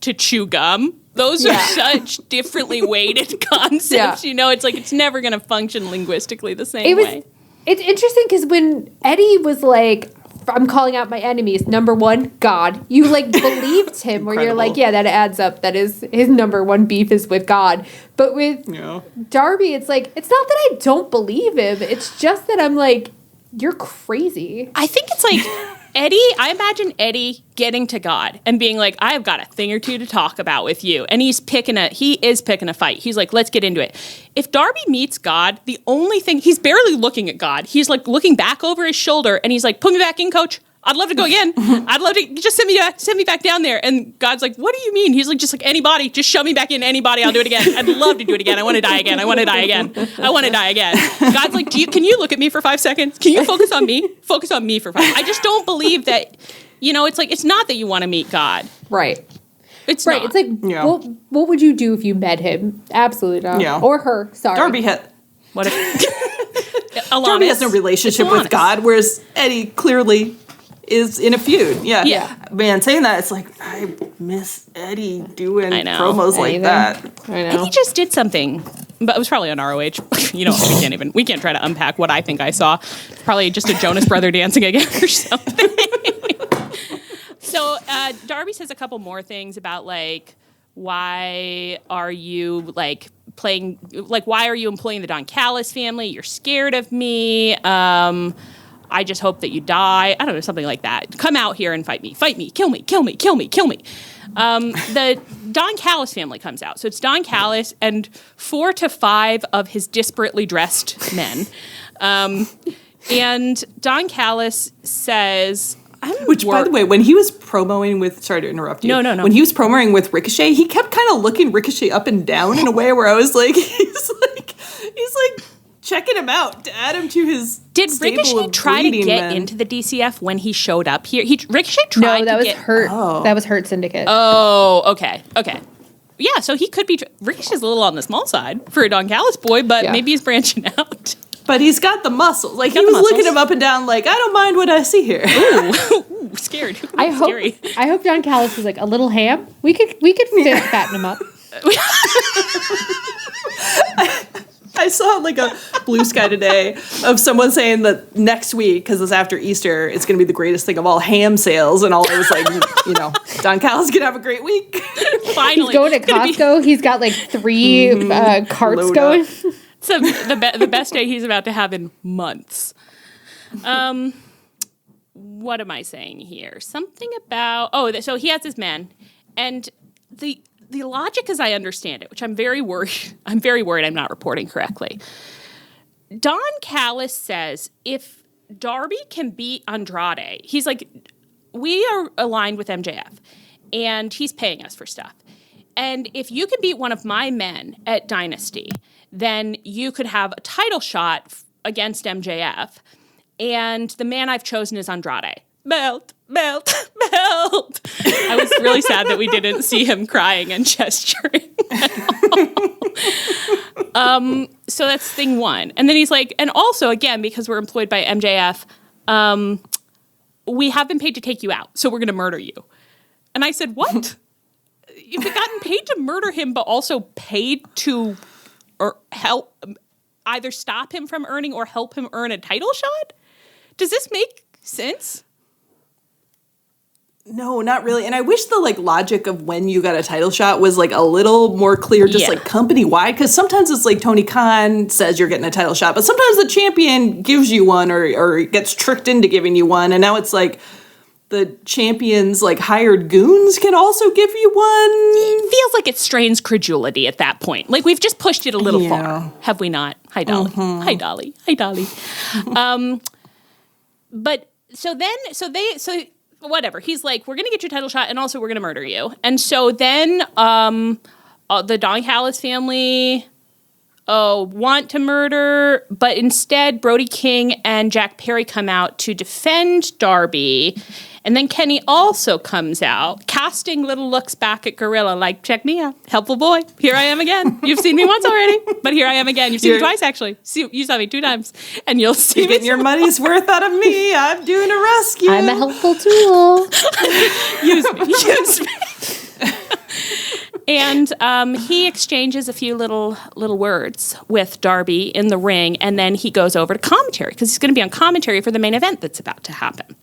to chew gum. Those are such differently weighted concepts, you know? It's like it's never going to function linguistically the same way. It's interesting because when Eddie was like, I'm calling out my enemies, number one, God, you like believed him where you're like, yeah, that adds up. That is his number one beef is with God. But with Darby, it's like, it's not that I don't believe him. It's just that I'm like, you're crazy. I think it's like Eddie, I imagine Eddie getting to God and being like, I've got a thing or two to talk about with you. And he is picking a fight. He's like, let's get into it. If Darby meets God, the only thing, he's barely looking at God. He's like looking back over his shoulder and he's like, put me back in, coach. I'd love to go again. I'd love to just send me back down there. And God's like, what do you mean? He's like, just like anybody, just shove me back in anybody. I'll do it again. I'd love to do it again. I want to die again. I want to die again. I want to die again. God's like, can you look at me for 5 seconds? Can you focus on me? Focus on me for 5. I just don't believe that, you know, it's like, it's not that you want to meet God. Right. It's right. not. It's like, what would you do if you met him? Absolutely not. Yeah. Or her. Sorry. Darby had. What if Darby has no relationship with God, whereas Eddie clearly is in a feud. Yeah. Man, saying that, it's like, I miss Eddie doing promos like that. I know. And he just did something, but it was probably on ROH. You know, we can't try to unpack what I think I saw. It's probably just a Jonas Brother dancing again or something. So Darby says a couple more things about like, why are you like playing, like, why are you employing the Don Callis family? You're scared of me. I just hope that you die. I don't know, something like that. Come out here and fight me. Fight me. Kill me. Kill me. Kill me. Kill me. The Don Callis family comes out. So it's Don Callis and 4 to 5 of his disparately dressed men. And Don Callis says... by the way, when he was promoing with... Sorry to interrupt you. No. When he was promoing with Ricochet, he kept kind of looking Ricochet up and down in a way where I was like, he's like checking him out to add him to his Did Ricochet try to get into the DCF when he showed up here? Ricochet tried to get... No, that was Hurt. Oh. That was Hurt Syndicate. Oh, okay. Yeah, so he could be... Ricochet's a little on the small side for a Don Callis boy, but maybe he's branching out. But he's got the muscles. Like, he was looking him up and down like, I don't mind what I see here. Ooh, scared. I hope Don Callis was like, a little ham? We could fatten him up. I saw like a Blue Sky today of someone saying that next week, because it's after Easter, it's going to be the greatest thing of all, ham sales. And all it was like, you know, Don Callis going to have a great week. He's Finally. going to Costco. He's got like 3 carts going. It's the best day he's about to have in months. What am I saying here? Something about... so he has his men. And the logic as I understand it, which I'm very worried I'm not reporting correctly. Don Callis says if Darby can beat Andrade, he's like, we are aligned with MJF, and he's paying us for stuff. And if you can beat one of my men at Dynasty, then you could have a title shot against MJF, and the man I've chosen is Andrade. Belt. I was really sad that we didn't see him crying and gesturing at all. So that's thing one. And then he's like, and also, again, because we're employed by MJF, we have been paid to take you out, so we're going to murder you. And I said, what? You've gotten paid to murder him, but also paid to help either stop him from earning or help him earn a title shot? Does this make sense? No, not really. And I wish the logic of when you got a title shot was a little more clear, just company wide. Because sometimes it's Tony Khan says you're getting a title shot, but sometimes the champion gives you one or gets tricked into giving you one. And now it's the champion's hired goons can also give you one. It feels like it strains credulity at that point. We've just pushed it a little far, have we not? Hi, Dolly. Mm-hmm. Hi, Dolly. Hi, Dolly. But so whatever. He's like, we're going to get your title shot and also we're going to murder you. And so then the Don Callis family want to murder, but instead Brody King and Jack Perry come out to defend Darby. And then Kenny also comes out, casting little looks back at Gorilla like, check me out, helpful boy. Here I am again. You've seen me once already, but here I am again. You've seen me twice, actually. You saw me 2 times, and you'll see me. Getting your money's worth out of me. I'm doing a rescue. I'm a helpful tool. Use me. And he exchanges a few little words with Darby in the ring, and then he goes over to commentary, because he's going to be on commentary for the main event that's about to happen.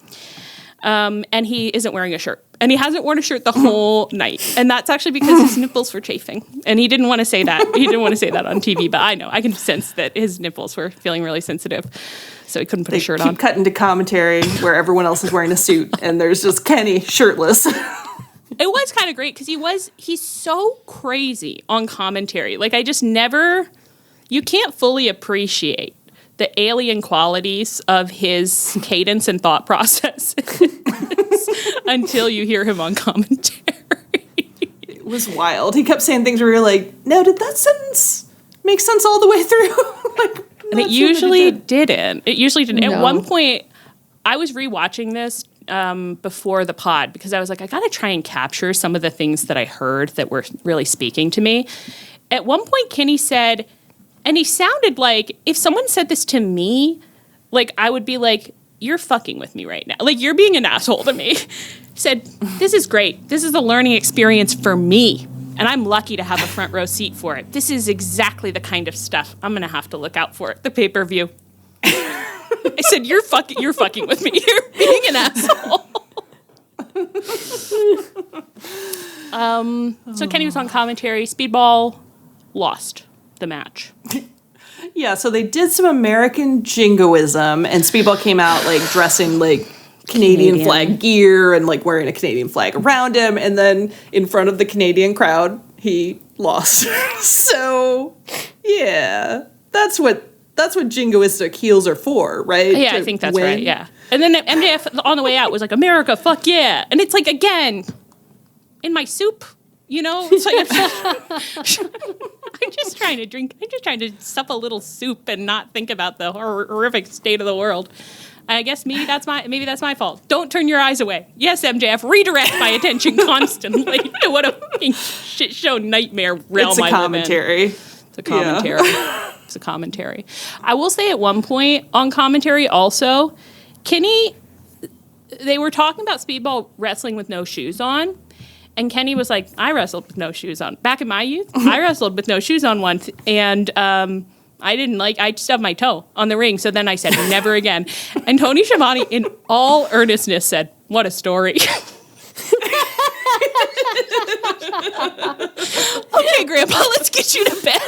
And he isn't wearing a shirt. And he hasn't worn a shirt the whole night. And that's actually because his nipples were chafing. And he didn't want to say that. He didn't want to say that on TV. But I know. I can sense that his nipples were feeling really sensitive. So he couldn't put a shirt on. Keep cutting to commentary where everyone else is wearing a suit. And there's just Kenny shirtless. It was kind of great because he's so crazy on commentary. I just never... You can't fully appreciate the alien qualities of his cadence and thought process until you hear him on commentary. It was wild. He kept saying things where you're like, no, did that sentence make sense all the way through? And it usually didn't. It usually didn't. No. At one point, I was rewatching this before the pod because I was like, I got to try and capture some of the things that I heard that were really speaking to me. At one point, Kenny said... And he sounded like, if someone said this to me, I would be like, you're fucking with me right now. You're being an asshole to me. He said, this is great. This is a learning experience for me. And I'm lucky to have a front row seat for it. This is exactly the kind of stuff I'm going to have to look out for at the pay-per-view. I said, you're fucking with me. You're being an asshole. So Kenny was on commentary. Speedball lost the match. Yeah, so they did some American jingoism, and Speedball came out dressing Canadian flag gear and wearing a Canadian flag around him, and then in front of the Canadian crowd, he lost. So, yeah, that's what jingoistic heels are for, right? Yeah, I think that's right. Yeah, and then MJF on the way out was like, "America, fuck yeah!" And it's again, in my soup. It's I'm just trying to drink. I'm just trying to sup a little soup and not think about the horrific state of the world. I guess maybe that's my fault. Don't turn your eyes away. Yes, MJF, redirect my attention constantly to what a fucking shit show nightmare realm it's a commentary. It's a commentary. Yeah. It's a commentary. I will say at one point on commentary also, Kenny, they were talking about Speedball wrestling with no shoes on. And Kenny was like, I wrestled with no shoes on. Back in my youth, I wrestled with no shoes on once. And I stubbed my toe on the ring. So then I said, never again. And Tony Schiavone, in all earnestness, said, what a story. Okay, Grandpa, let's get you to bed.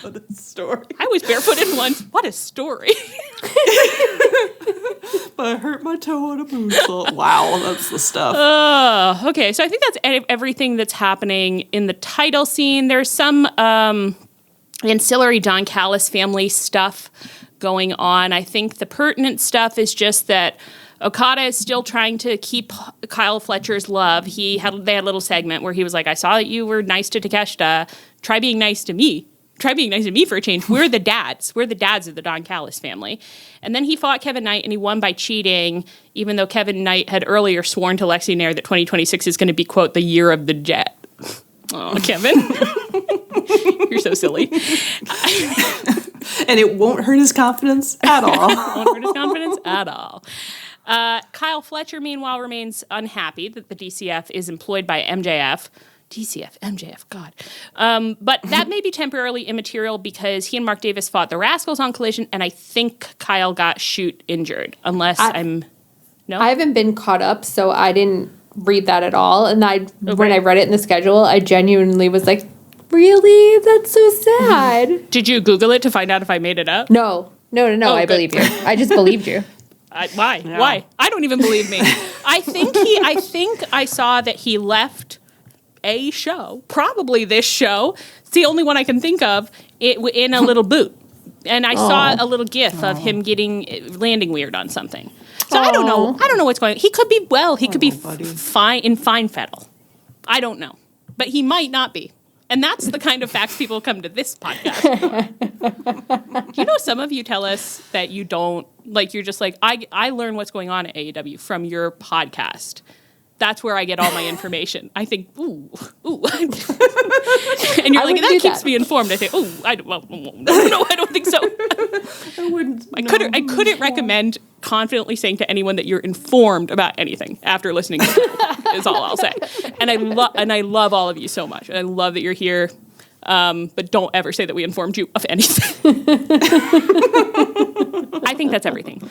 What a story. I was barefooted once. What a story. But I hurt my toe on a moonsault. Wow, that's the stuff. Okay, so I think that's everything that's happening in the title scene. There's some ancillary Don Callis family stuff going on. I think the pertinent stuff is just that Okada is still trying to keep Kyle Fletcher's love. They had a little segment where he was like, I saw that you were nice to Takeshita. Try being nice to me. Try being nice to me for a change. We're the dads. We're the dads of the Don Callis family. And then he fought Kevin Knight, and he won by cheating, even though Kevin Knight had earlier sworn to Lexi Nair that 2026 is going to be, quote, the year of the Jet. Oh, Kevin. You're so silly. And it won't hurt his confidence at all. It won't hurt his confidence at all. Kyle Fletcher, meanwhile, remains unhappy that the DCF is employed by MJF DCF, MJF, God. But that may be temporarily immaterial because he and Mark Davis fought the Rascals on Collision, and I think Kyle got shoot injured, unless No? I haven't been caught up, so I didn't read that at all. And when I read it in the schedule, I genuinely was like, really? That's so sad. Did you Google it to find out if I made it up? No, Oh, I believe you. I just believed you. Why? Yeah. Why? I don't even believe me. I think I saw that he left a show, probably this show. It's the only one I can think of, in a little boot. And I saw a little gif of him landing weird on something. So I don't know. I don't know what's going on. He could be He could be fine in fine fettle. I don't know. But he might not be. And that's the kind of facts people come to this podcast. You know, some of you tell us that you don't, like, you're just like, I learn what's going on at AEW from your podcast. That's where I get all my information. I think, ooh. And you're like, that keeps me informed. I say, no, I don't think so. I couldn't recommend confidently saying to anyone that you're informed about anything after listening to it, is all I'll say. And I love all of you so much. And I love that you're here. But don't ever say that we informed you of anything. I think that's everything.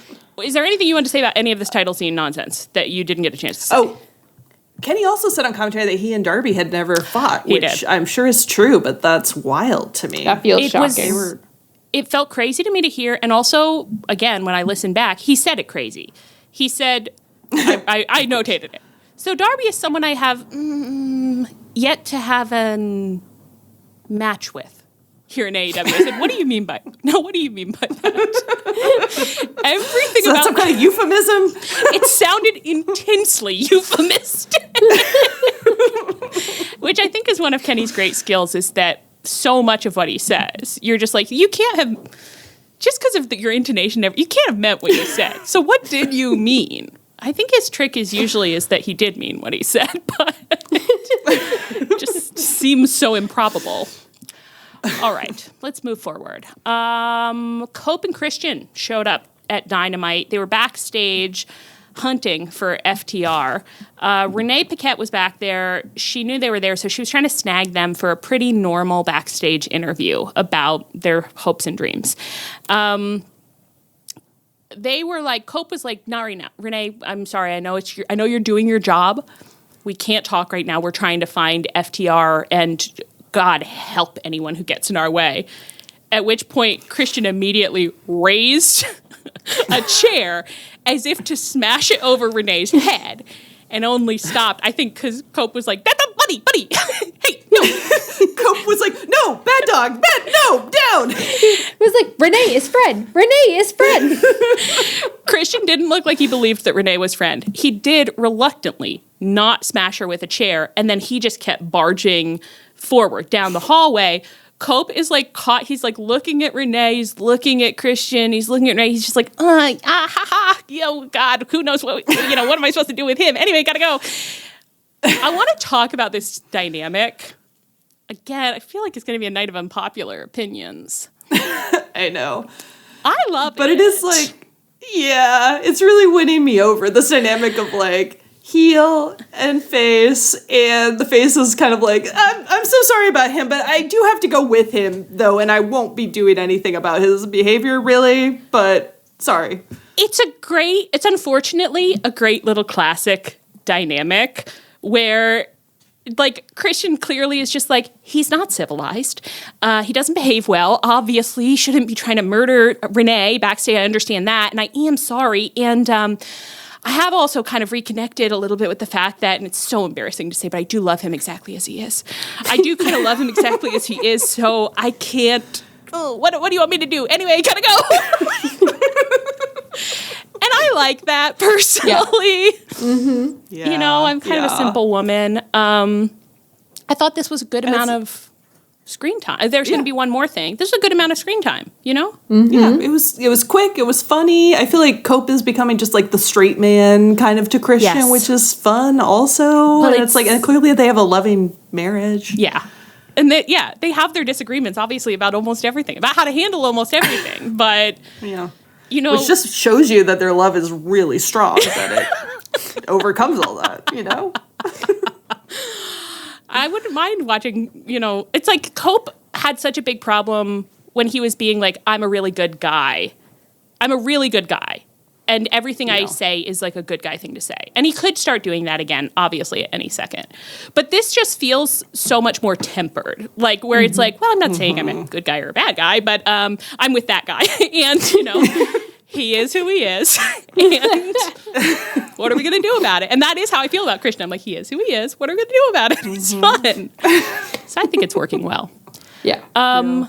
Is there anything you want to say about any of this title scene nonsense that you didn't get a chance to say? Oh, Kenny also said on commentary that he and Darby had never fought, He which did. I'm sure is true, but that's wild to me. That feels shocking. It felt crazy to me to hear. And also, again, when I listened back, he said it crazy. He said, I notated it. So Darby is someone I have yet to have a match with here in AEW. I said, what do you mean by that? Everything So about that's some kind of euphemism? it sounded intensely euphemistic. Which I think is one of Kenny's great skills, is that so much of what he says, you're just like, you can't have, just because of your intonation, you can't have meant what you said. So what did you mean? I think his trick is that he did mean what he said, but it just seems so improbable. All right, let's move forward. Cope and Christian showed up at Dynamite. They were backstage hunting for FTR. Renee Paquette was back there. She knew they were there, so she was trying to snag them for a pretty normal backstage interview about their hopes and dreams. They were like, Cope was like, not right now. Renee, I'm sorry. I know you're doing your job. We can't talk right now. We're trying to find FTR, and God help anyone who gets in our way. At which point, Christian immediately raised a chair as if to smash it over Renee's head, and only stopped, I think, because Cope was like, that's a buddy. Hey, no. Cope was like, no, bad dog, no, down. It was like, Renee is friend. Christian didn't look like he believed that Renee was friend. He did reluctantly not smash her with a chair, and then he just kept barging forward down the hallway. Cope is like caught. He's like looking at Renee. He's looking at Christian. He's looking at Renee. He's just like, God, who knows what am I supposed to do with him? Anyway, gotta go. I want to talk about this dynamic. Again, I feel like it's going to be a night of unpopular opinions. I know. I love it. But it is like, yeah, it's really winning me over, this dynamic of like, heel and face, and the face is kind of like, I'm so sorry about him, but I do have to go with him, though, and I won't be doing anything about his behavior, really, but sorry. It's unfortunately a great little classic dynamic where, like, Christian clearly is just like, he's not civilized. He doesn't behave well. Obviously, he shouldn't be trying to murder Renee backstage. I understand that, and I am sorry, and I have also kind of reconnected a little bit with the fact that, and it's so embarrassing to say, but I do love him exactly as he is. I do kind of love him exactly as he is, so I can't, what do you want me to do? Anyway, I gotta go. And I like that, personally. Yeah. Mm-hmm. Yeah, I'm kind of a simple woman. I thought this was a good amount of screen time. There's going to be one more thing. This is a good amount of screen time, Mm-hmm. Yeah, it was quick, it was funny. I feel like Cope is becoming just like the straight man kind of to Christian, Yes. which is fun also. Well, and it's like, and clearly they have a loving marriage. Yeah. And they have their disagreements, obviously, about almost everything, about how to handle almost everything. But, Yeah. Which Which just shows you that their love is really strong, that it overcomes all that, I wouldn't mind watching, it's like Cope had such a big problem when he was being like, I'm a really good guy. I'm a really good guy. And everything I say is like a good guy thing to say. And he could start doing that again, obviously, at any second. But this just feels so much more tempered. Like, where it's like, well, I'm not saying I'm a good guy or a bad guy, but I'm with that guy. And, he is who he is. And what are we going to do about it? And that is how I feel about Christian. I'm like, he is who he is. What are we going to do about it? It's fun. So I think it's working well. Yeah.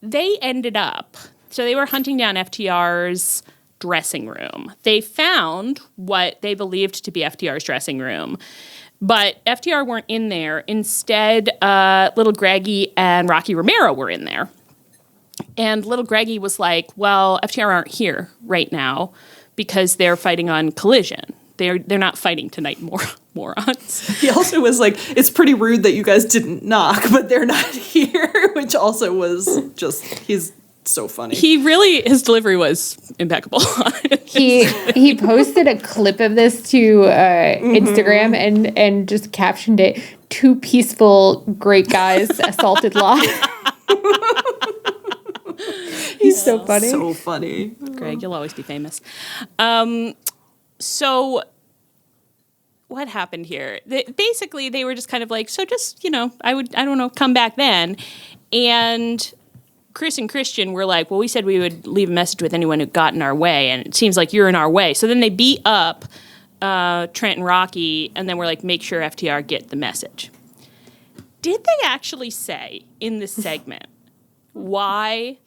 They ended up, so they were hunting down FTR's dressing room. They found what they believed to be FTR's dressing room, but FTR weren't in there. Instead, Little Greggy and Rocky Romero were in there. And Little Greggy was like, well, FTR aren't here right now because they're fighting on Collision. They're not fighting tonight, morons. He also was like, it's pretty rude that you guys didn't knock, but they're not here, which also was just, he's so funny. His delivery was impeccable. He posted a clip of this to Instagram and just captioned it, 2 peaceful great guys assaulted live. He's so funny. So funny. Greg, you'll always be famous. So what happened here? Basically, they were just kind of like, so just, come back then. And Chris and Christian were like, well, we said we would leave a message with anyone who got in our way, and it seems like you're in our way. So then they beat up Trent and Rocky, and then we're like, make sure FTR get the message. Did they actually say in this segment why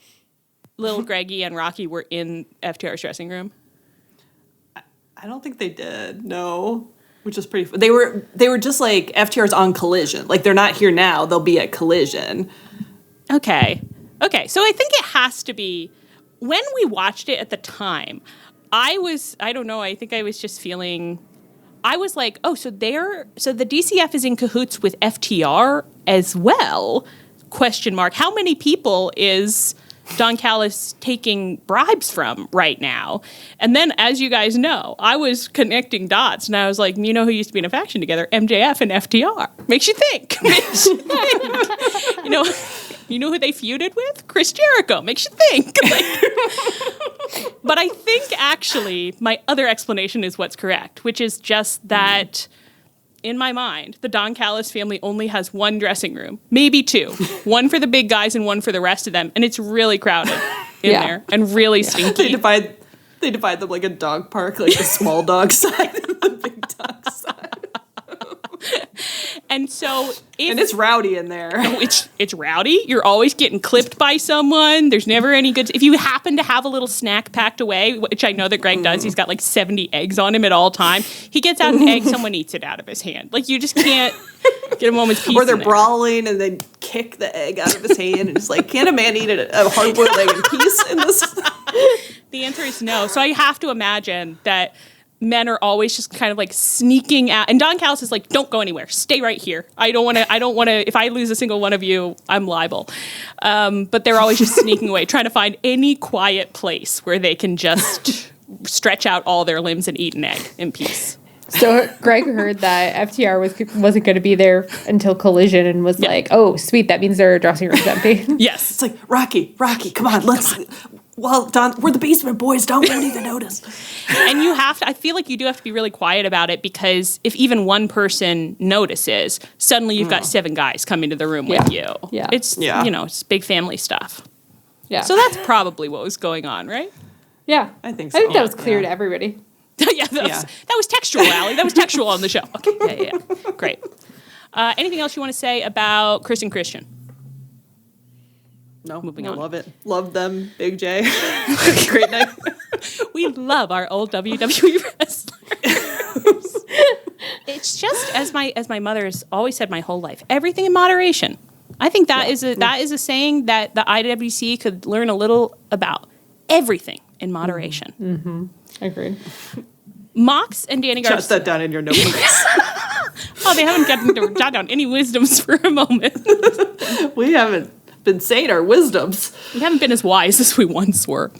Little Greggy and Rocky were in FTR's dressing room? I don't think they did. No. Which is pretty they were just like, FTR's on Collision. Like, they're not here now. They'll be at Collision. Okay. So I think it has to be, when we watched it at the time, I think I was just feeling, I was like, oh, so the DCF is in cahoots with FTR as well? ? How many people is Don Callis taking bribes from right now? And then, as you guys know, I was connecting dots, and I was like, who used to be in a faction together? MJF and FTR. Makes you think. You know who they feuded with? Chris Jericho. Makes you think. But I think, actually, my other explanation is what's correct, which is just that, in my mind, the Don Callis family only has one dressing room, maybe 2. One for the big guys and one for the rest of them. And it's really crowded in there and really stinky. They divide them like a dog park, like the small dog side and the big dog side. And so it's rowdy in there. It's rowdy. You're always getting clipped by someone. There's never any good. If you happen to have a little snack packed away, which I know that Greg does, he's got like 70 eggs on him at all time. He gets out an egg, someone eats it out of his hand. Like, you just can't get a moment's peace. Or they're brawling and they kick the egg out of his hand, and it's like, can a man eat a hard-boiled egg in peace in this? The answer is no. So I have to imagine that men are always just kind of like sneaking out. And Don Callis is like, don't go anywhere. Stay right here. I don't want to, if I lose a single one of you, I'm liable. But they're always just sneaking away, trying to find any quiet place where they can just stretch out all their limbs and eat an egg in peace. So Greg heard that FTR wasn't going to be there until Collision and was like, oh, sweet, that means their dressing room's empty. Yes. It's like, Rocky, come on, let's... Well, Don, we're the basement boys. Don't even notice. And I feel like you do have to be really quiet about it, because if even one person notices, suddenly you've got 7 guys coming to the room with you. Yeah. It's big family stuff. Yeah. So that's probably what was going on, right? Yeah. I think so. I think that was clear to everybody. That was textual, Allie. That was textual on the show. Okay. Yeah. Great. Anything else you want to say about Chris and Christian? No, moving on. Love it. Love them, Big J. Great night. We love our old WWE wrestlers. It's just, as my mother's always said my whole life, everything in moderation. I think that is a saying that the IWC could learn a little about. Everything in moderation. Mm-hmm. Agreed. Mox and Danny Garcia. Jot that down in your notebooks. Oh, they haven't gotten to jot down any wisdoms for a moment. We haven't been saying our wisdoms. We haven't been as wise as we once were.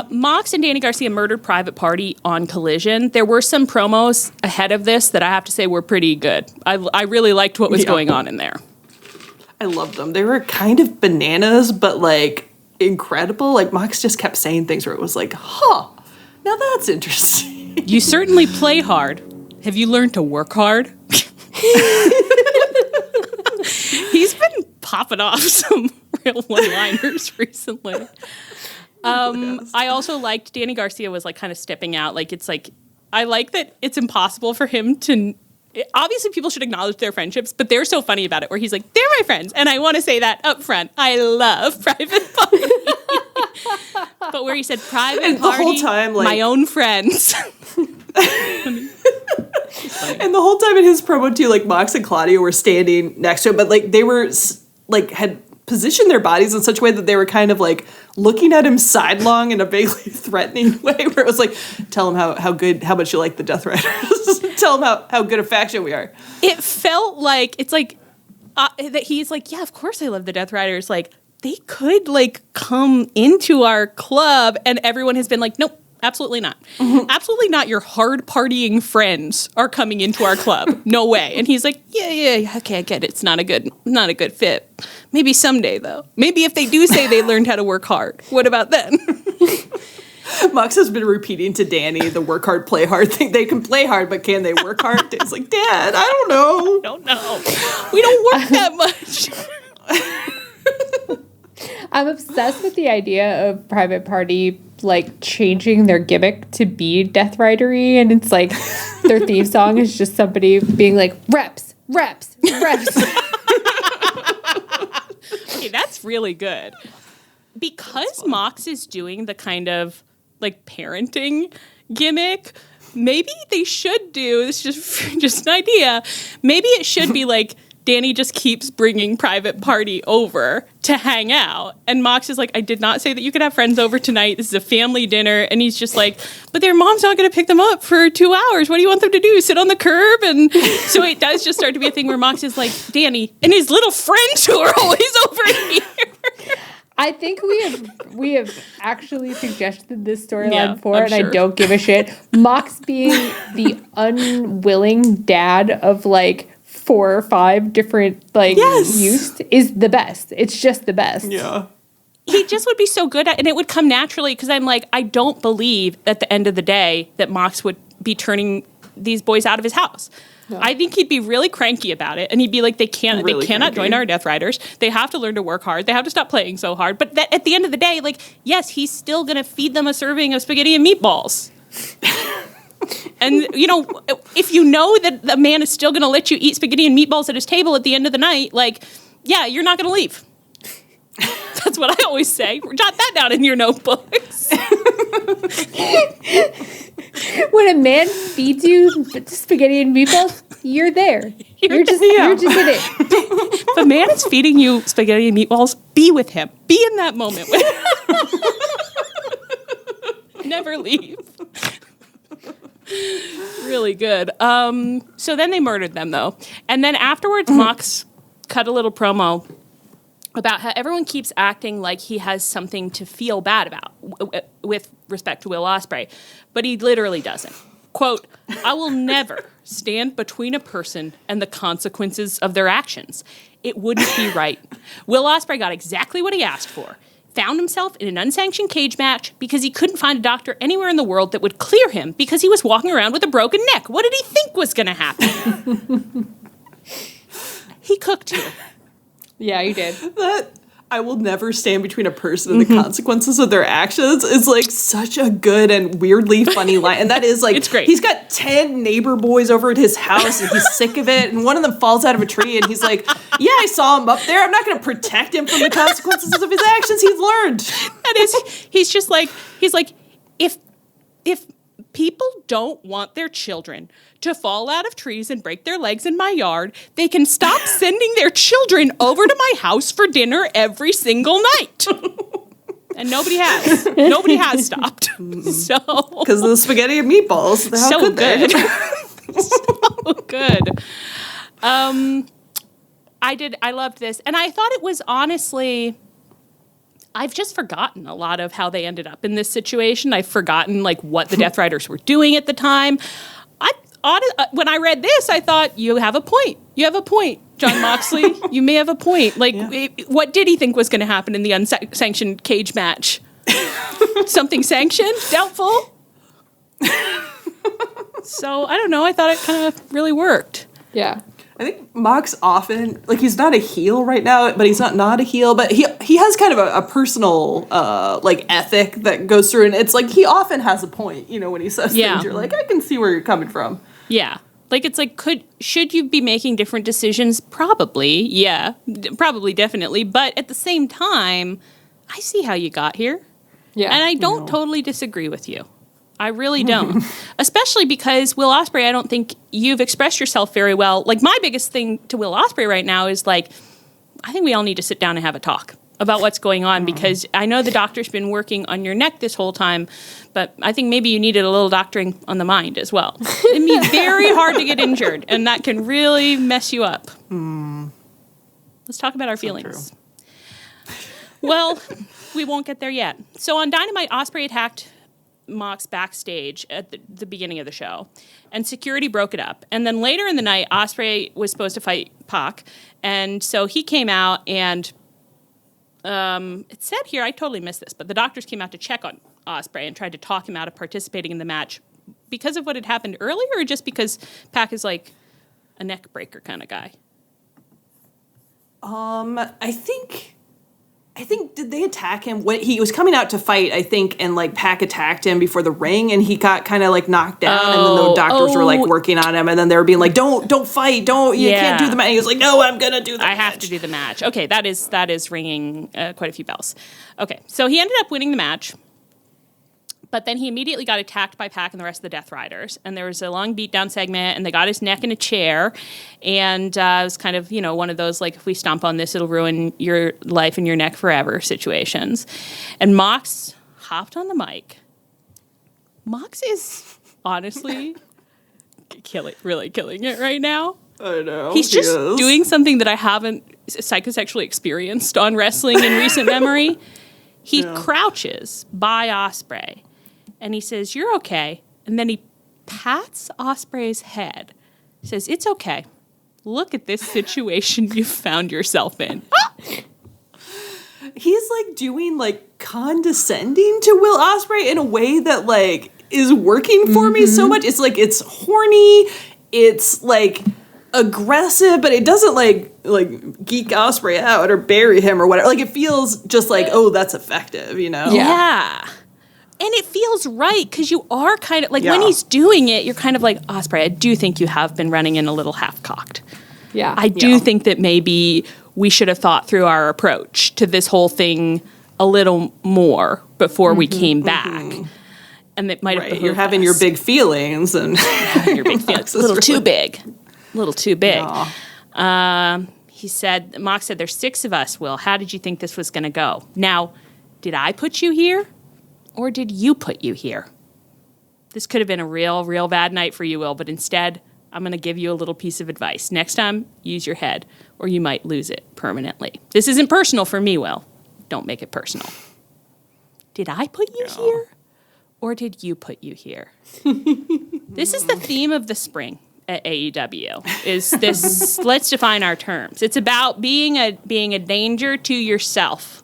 Mox and Danny Garcia murdered Private Party on Collision. There were some promos ahead of this that I have to say were pretty good. I really liked what was going on in there. I loved them. They were kind of bananas, but like incredible. Like Mox just kept saying things where it was like, huh, now that's interesting. You certainly play hard. Have you learned to work hard? He's been popping off some real one-liners recently. I also liked Danny Garcia was like kind of stepping out. Like it's like I like that it's impossible for him to. Obviously, people should acknowledge their friendships, but they're so funny about it. Where he's like, "They're my friends," and I want to say that up front. I love Private Party, but where he said Private and Party, the whole time, like, my own friends. And the whole time in his promo too, like Mox and Claudio were standing next to him, but like they were like had positioned their bodies in such a way that they were kind of like looking at him sidelong in a vaguely threatening way, where it was like, tell him how much you like the Death Riders. Tell him how good a faction we are. It felt like it's like that he's like, yeah, of course I love the Death Riders. Like they could like come into our club, and everyone has been like, nope. Absolutely not. Mm-hmm. Absolutely not. Your hard partying friends are coming into our club. No way. And he's like, yeah, okay, I get it. It's not a good fit. Maybe someday though. Maybe if they do say they learned how to work hard, what about then? Mox has been repeating to Danny the work hard, play hard thing. They can play hard, but can they work hard? Dan's like, Dad, I don't know. We don't work that much. I'm obsessed with the idea of Private Party like changing their gimmick to be Death Ridery, and it's like their theme song is just somebody being like reps. Okay, that's really good. Because Mox is doing the kind of like parenting gimmick, maybe they should do, this is just an idea, maybe it should be like Danny just keeps bringing Private Party over to hang out. And Mox is like, I did not say that you could have friends over tonight. This is a family dinner. And he's just like, but their mom's not going to pick them up for 2 hours. What do you want them to do? Sit on the curb? And so it does just start to be a thing where Mox is like, Danny and his little friends who are always over here. I think we have actually suggested this storyline before, I'm and sure. I don't give a shit. Mox being the unwilling dad of like 4 or 5 different youths is the best. It's just the best. Yeah. He just would be so good at, and it would come naturally because I'm like, I don't believe at the end of the day that Mox would be turning these boys out of his house. No. I think he'd be really cranky about it, and he'd be like, they cannot join our Death Riders. They have to learn to work hard. They have to stop playing so hard. But that, at the end of the day, like, yes, he's still going to feed them a serving of spaghetti and meatballs. And, you know, if you know that the man is still going to let you eat spaghetti and meatballs at his table at the end of the night, like, yeah, you're not going to leave. That's what I always say. Jot that down in your notebooks. When a man feeds you spaghetti and meatballs, you're there. You're just in it. If a man is feeding you spaghetti and meatballs, be with him. Be in that moment with him. Never leave. Really good. So then they murdered them, though. And then afterwards, Mox cut a little promo about how everyone keeps acting like he has something to feel bad about with respect to Will Opsreay. But he literally doesn't. Quote, I will never stand between a person and the consequences of their actions. It wouldn't be right. Will Opsreay got exactly what he asked for. Found himself in an unsanctioned cage match because he couldn't find a doctor anywhere in the world that would clear him because he was walking around with a broken neck. What did he think was going to happen? He cooked you. Yeah, you did. That I will never stand between a person and the consequences of their actions is like such a good and weirdly funny line. And that is like, it's great. He's got 10 neighbor boys over at his house and he's sick of it. And one of them falls out of a tree and he's like, yeah, I saw him up there. I'm not going to protect him from the consequences of his actions. He's learned. That is, he's like, if people don't want their children to fall out of trees and break their legs in my yard, they can stop sending their children over to my house for dinner every single night. And nobody has. Nobody has stopped. So because of the spaghetti and meatballs. How so could good. they? So good. I loved this. And I thought it was honestly, I've just forgotten a lot of how they ended up in this situation. I've forgotten like what the Death Riders were doing at the time. When I read this, I thought, you have a point. You have a point, Jon Moxley. You may have a point. Like, what did he think was going to happen in the unsanctioned cage match? Something sanctioned? Doubtful? So, I don't know. I thought it kind of really worked. Yeah. I think Mox often, like, he's not a heel right now, but he's not a heel, but he has kind of a personal, like, ethic that goes through, and it's like, he often has a point, you know, when he says things, you're like, I can see where you're coming from. Yeah. Like, it's like, should you be making different decisions? Probably, yeah. Probably, definitely. But at the same time, I see how you got here. Yeah. And I don't totally disagree with you. I really don't. Especially because Will Opsreay, I don't think you've expressed yourself very well. Like, my biggest thing to Will Opsreay right now is, like, I think we all need to sit down and have a talk about what's going on, because I know the doctor's been working on your neck this whole time, but I think maybe you needed a little doctoring on the mind as well. It can be very hard to get injured, and that can really mess you up. Let's talk about our feelings. Well, we won't get there yet. So on Dynamite, Ospreay attacked Mox backstage at the beginning of the show, and security broke it up. And then later in the night, Ospreay was supposed to fight Pac, and so he came out, and it said here, I totally missed this, but the doctors came out to check on Ospreay and tried to talk him out of participating in the match because of what had happened earlier, or just because Pac is like a neck breaker kind of guy? I think did they attack him when he was coming out to fight, I think, and like Pac attacked him before the ring, and he got kind of like knocked down, and then the doctors were like working on him, and then they were being like, don't fight, you can't do the match. And he was like, no, I'm gonna do the match. I have to do the match. Okay, that is ringing quite a few bells. Okay, so he ended up winning the match, but then he immediately got attacked by Pac and the rest of the Death Riders, and there was a long beatdown segment, and they got his neck in a chair, and it was kind of, you know, one of those, like, if we stomp on this, it'll ruin your life and your neck forever situations. And Mox hopped on the mic. Mox is honestly really killing it right now. I know. He's just doing something that I haven't psychosexually experienced on wrestling in recent memory. He crouches by Ospreay, and he says, "You're okay." And then he pats Ospreay's head. He says, "It's okay. Look at this situation you found yourself in." He's like doing like condescending to Will Opsreay in a way that like is working for me so much. It's like, it's horny, it's like aggressive, but it doesn't like geek Ospreay out or bury him or whatever. Like, it feels just like, oh, that's effective, you know? Yeah. And it feels right, because you are kind of like, when he's doing it, you're kind of like, Ospreay, I do think you have been running in a little half-cocked. Yeah. I do think that maybe we should have thought through our approach to this whole thing a little more before we came back. And it might have behooved You're having your big feelings, and your big feelings. A little too big. A little too big. He said, Mox said, "There's 6 of us, Will. How did you think this was going to go? Now, did I put you here, or did you put you here? This could have been a real bad night for you, Will, but instead, I'm going to give you a little piece of advice. Next time, use your head, or you might lose it permanently. This isn't personal for me, Will. Don't make it personal. Did I put you here, or did you put you here?" This is the theme of the spring at AEW, is this, let's define our terms. It's about being a danger to yourself.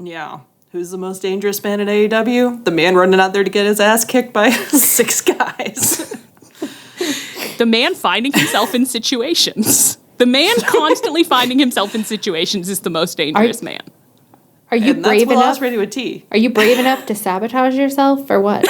Yeah. Who's the most dangerous man at AEW? The man running out there to get his ass kicked by 6 guys. The man finding himself in situations. The man constantly finding himself in situations is the most dangerous man. Are you brave enough? That's Will Ospreay to a T. Are you brave enough to sabotage yourself, or what?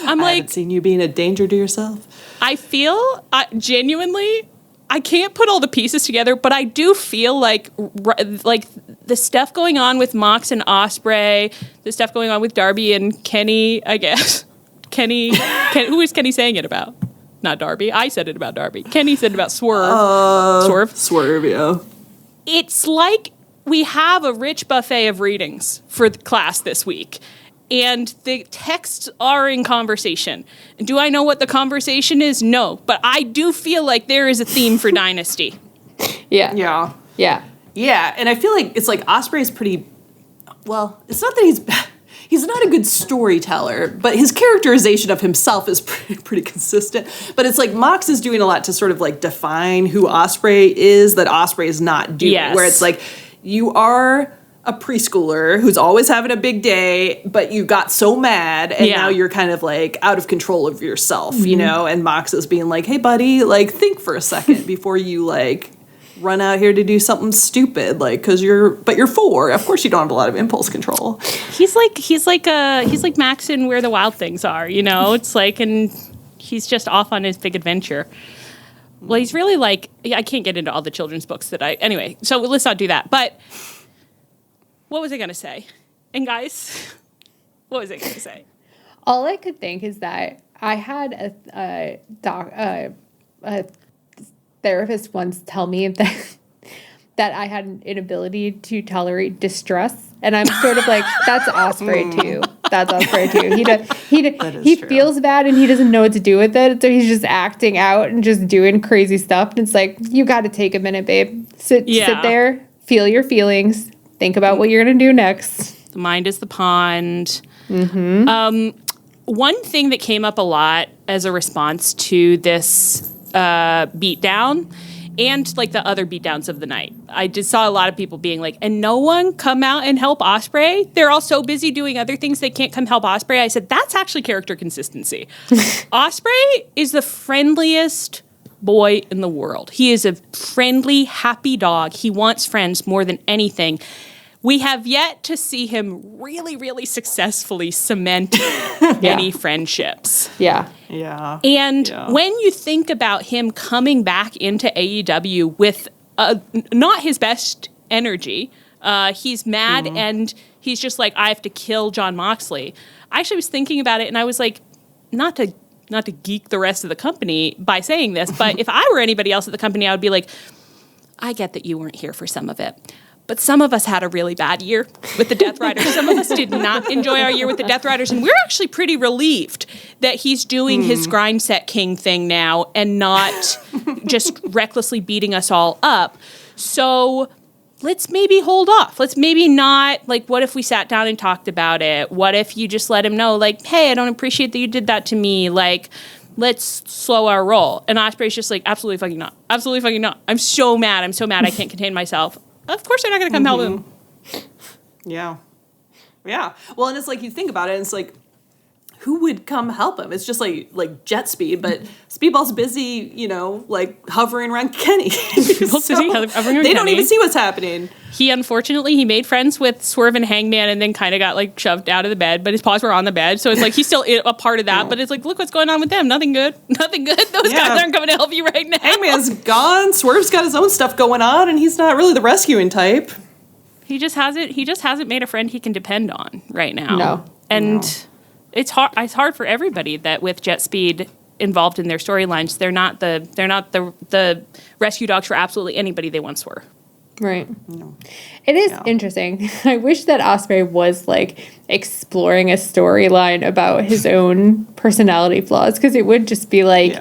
I haven't seen you being a danger to yourself. I feel genuinely, I can't put all the pieces together, but I do feel like the stuff going on with Mox and Ospreay, the stuff going on with Darby and Kenny, I guess. Who is Kenny saying it about? Not Darby. I said it about Darby. Kenny said it about Swerve. Swerve, yeah. It's like we have a rich buffet of readings for the class this week, and the texts are in conversation. Do I know what the conversation is? No, but I do feel like there is a theme for Dynasty. Yeah. Yeah, and I feel like it's like Ospreay's pretty. Well, it's not that he's not a good storyteller, but his characterization of himself is pretty consistent. But it's like Mox is doing a lot to sort of like define who Ospreay is that Ospreay is not doing. Yes. Where it's like you are a preschooler who's always having a big day, but you got so mad and now you're kind of like out of control of yourself, you know? And Mox is being like, hey buddy, like think for a second before you like run out here to do something stupid, like, cause you're 4. Of course you don't have a lot of impulse control. He's like Max in Where the Wild Things Are, you know? It's like, and he's just off on his big adventure. Well, he's really like, I can't get into all the children's books anyway, so let's not do that. But what was I going to say? And guys, what was I going to say? All I could think is that I had a therapist once tell me that I had an inability to tolerate distress. And I'm sort of like, that's Ospreay too. That's Ospreay too. He feels bad and he doesn't know what to do with it. So he's just acting out and just doing crazy stuff. And it's like, you got to take a minute, babe. Sit there, feel your feelings. Think about what you're going to do next. The mind is the pond. Mm-hmm. One thing that came up a lot as a response to this beatdown and like the other beatdowns of the night, I just saw a lot of people being like, and no one come out and help Ospreay? They're all so busy doing other things they can't come help Ospreay. I said, that's actually character consistency. Ospreay is the friendliest boy in the world. He is a friendly, happy dog. He wants friends more than anything. We have yet to see him really, really successfully cement any friendships. Yeah. And when you think about him coming back into AEW with not his best energy, he's mad and he's just like, I have to kill Jon Moxley. I actually was thinking about it and I was like, not to geek the rest of the company by saying this, but if I were anybody else at the company, I would be like, I get that you weren't here for some of it, but some of us had a really bad year with the Death Riders. Some of us did not enjoy our year with the Death Riders, and we're actually pretty relieved that he's doing his grind set king thing now and not just recklessly beating us all up. So let's maybe hold off. Let's maybe not, like, what if we sat down and talked about it? What if you just let him know, like, hey, I don't appreciate that you did that to me. Like, let's slow our roll. And Ospreay's just like, absolutely fucking not. Absolutely fucking not. I'm so mad. I can't contain myself. Of course they're not going to come help him. Yeah. Well, and it's like, you think about it, and it's like, who would come help him? It's just like Jet Speed, but Speedball's busy, you know, like hovering around Kenny. Speedball's busy hovering around They Kenny. don't even see what's happening. He made friends with Swerve and Hangman and then kind of got like shoved out of the bed, but his paws were on the bed. So it's like, he's still a part of that, but it's like, look what's going on with them. Nothing good. Those guys aren't coming to help you right now. Hangman's gone. Swerve's got his own stuff going on, and he's not really the rescuing type. He just hasn't made a friend he can depend on right now. No. And it's hard for everybody that with Jet Speed involved in their storylines, they're not the rescue dogs for absolutely anybody they once were. Right. No. It is interesting. I wish that Ospreay was like exploring a storyline about his own personality flaws, because it would just be like,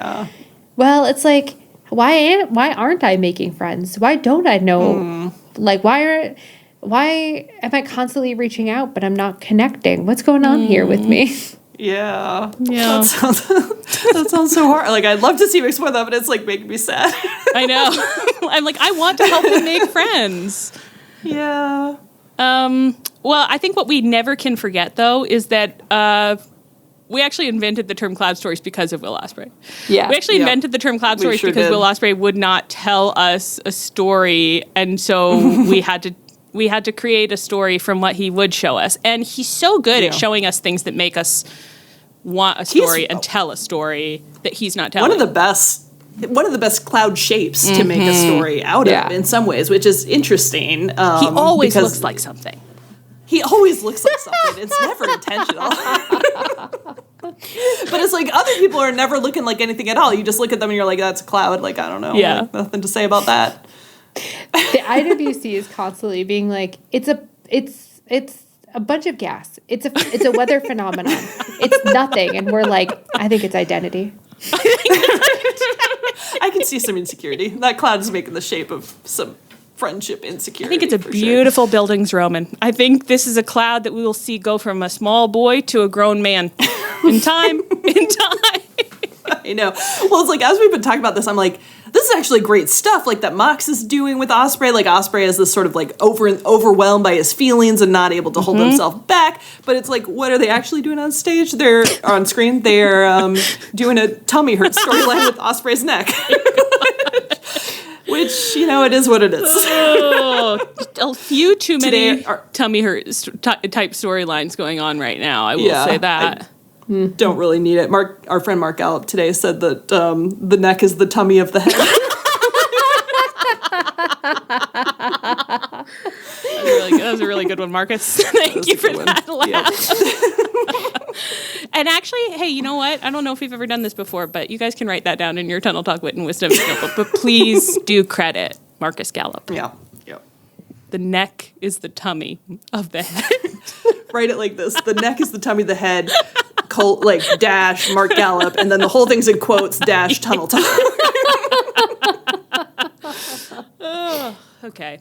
well, it's like, why aren't I making friends? Why don't I know? Like, why am I constantly reaching out, but I'm not connecting? What's going on here with me? Yeah. That sounds so hard. Like, I'd love to see him explore that, but it's like making me sad. I know. I'm like, I want to help him make friends. Yeah. Well, I think what we never can forget, though, is that we actually invented the term cloud stories because of Will Opsreay. Yeah. We actually invented the term cloud stories because Will Opsreay would not tell us a story, and so we had to create a story from what he would show us. And he's so good at showing us things that make us want a story and tell a story that he's not telling. One of the best cloud shapes to make a story out of in some ways, which is interesting. He always looks like something. He always looks like something. It's never intentional. But it's like other people are never looking like anything at all. You just look at them and you're like, that's a cloud. Like, I don't know. Yeah. Like, nothing to say about that. The IWC is constantly being like, it's a bunch of gas. It's a weather phenomenon. It's nothing. And we're like, I think it's identity. I can see some insecurity. That cloud is making the shape of some friendship insecurity. I think it's a beautiful Bildungsroman. I think this is a cloud that we will see go from a small boy to a grown man in time. I know. Well, it's like, as we've been talking about this, I'm like, this is actually great stuff, like that Mox is doing with Ospreay. Like, Ospreay is this sort of like overwhelmed by his feelings and not able to hold himself back. But it's like, what are they actually doing on stage? They're on screen. They're doing a tummy hurt storyline with Ospreay's neck. Which, you know, it is what it is. Oh, a few too many tummy hurt type storylines going on right now. I will say that. Don't really need it. Our friend Mark Gallup today said that the neck is the tummy of the head. That was a really good one, Marcus. Thank you for that laugh. And actually, hey, you know what? I don't know if we've ever done this before, but you guys can write that down in your Tunnel Talk Wit and Wisdom notebook. But please do credit Marcus Gallup. Yeah. The neck is the tummy of the head. Write it like this. The neck is the tummy of the head, dash Mark Gallup, and then the whole thing's in quotes, dash Tunnel Talk. Okay.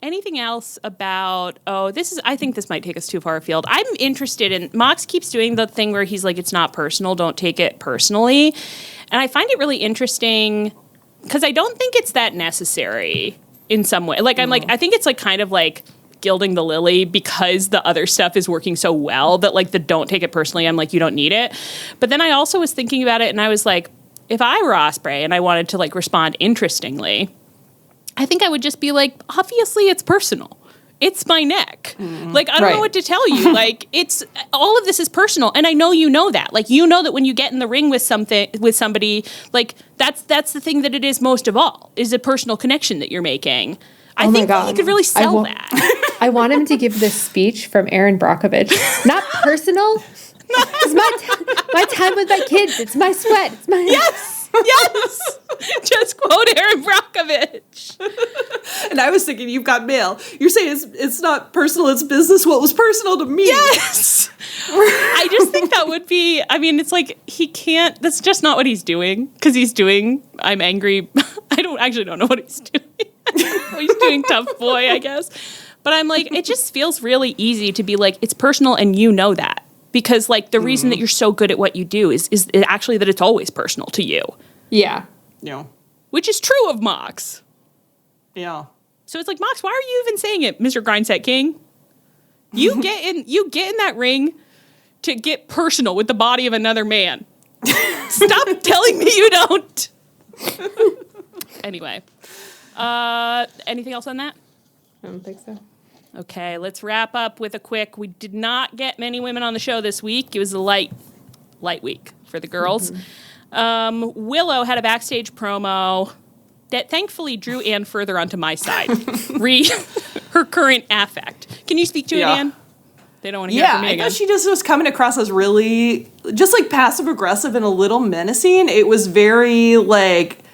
Anything else about, I think this might take us too far afield. I'm interested in, Mox keeps doing the thing where he's like, it's not personal, don't take it personally. And I find it really interesting because I don't think it's that necessary in some way. Like, I'm like, I think it's like kind of like gilding the lily because the other stuff is working so well that like the don't take it personally, I'm like, you don't need it. But then I also was thinking about it and I was like, if I were Ospreay and I wanted to like respond interestingly, I think I would just be like, obviously it's personal. It's my neck. Like, I don't know what to tell you. Like, it's, all of this is personal. And I know you know that. Like, you know that when you get in the ring with somebody, like, that's the thing that it is most of all, is a personal connection that you're making. I think that you could really sell that. I want him to give this speech from Aaron Brockovich. Not personal. It's my time with my kids. It's my sweat. It's my... Yes! Just quote Aaron Brockovich. And I was thinking, you've got mail. You're saying it's not personal, it's business. Well, it was personal to me. Yes! I just think that would be, I mean, it's like, he can't, that's just not what he's doing. Because he's doing, I'm angry. I don't know what he's doing. He's doing tough boy, I guess. But I'm like, it just feels really easy to be like, it's personal and you know that. Because, like, the reason that you're so good at what you do is actually that it's always personal to you. Yeah. Yeah. Which is true of Mox. Yeah. So it's like, Mox, why are you even saying it, Mr. Grindset King? You get in that ring to get personal with the body of another man. Stop telling me you don't. Anyway. Anything else on that? I don't think so. Okay, let's wrap up with a quick. We did not get many women on the show this week. It was a light week for the girls. Willow had a backstage promo that thankfully drew Anne further onto my side. Her current affect. Can you speak to it, Anne? They don't want to hear from me again. I thought she just was coming across as really, just like passive aggressive and a little menacing. It was very like,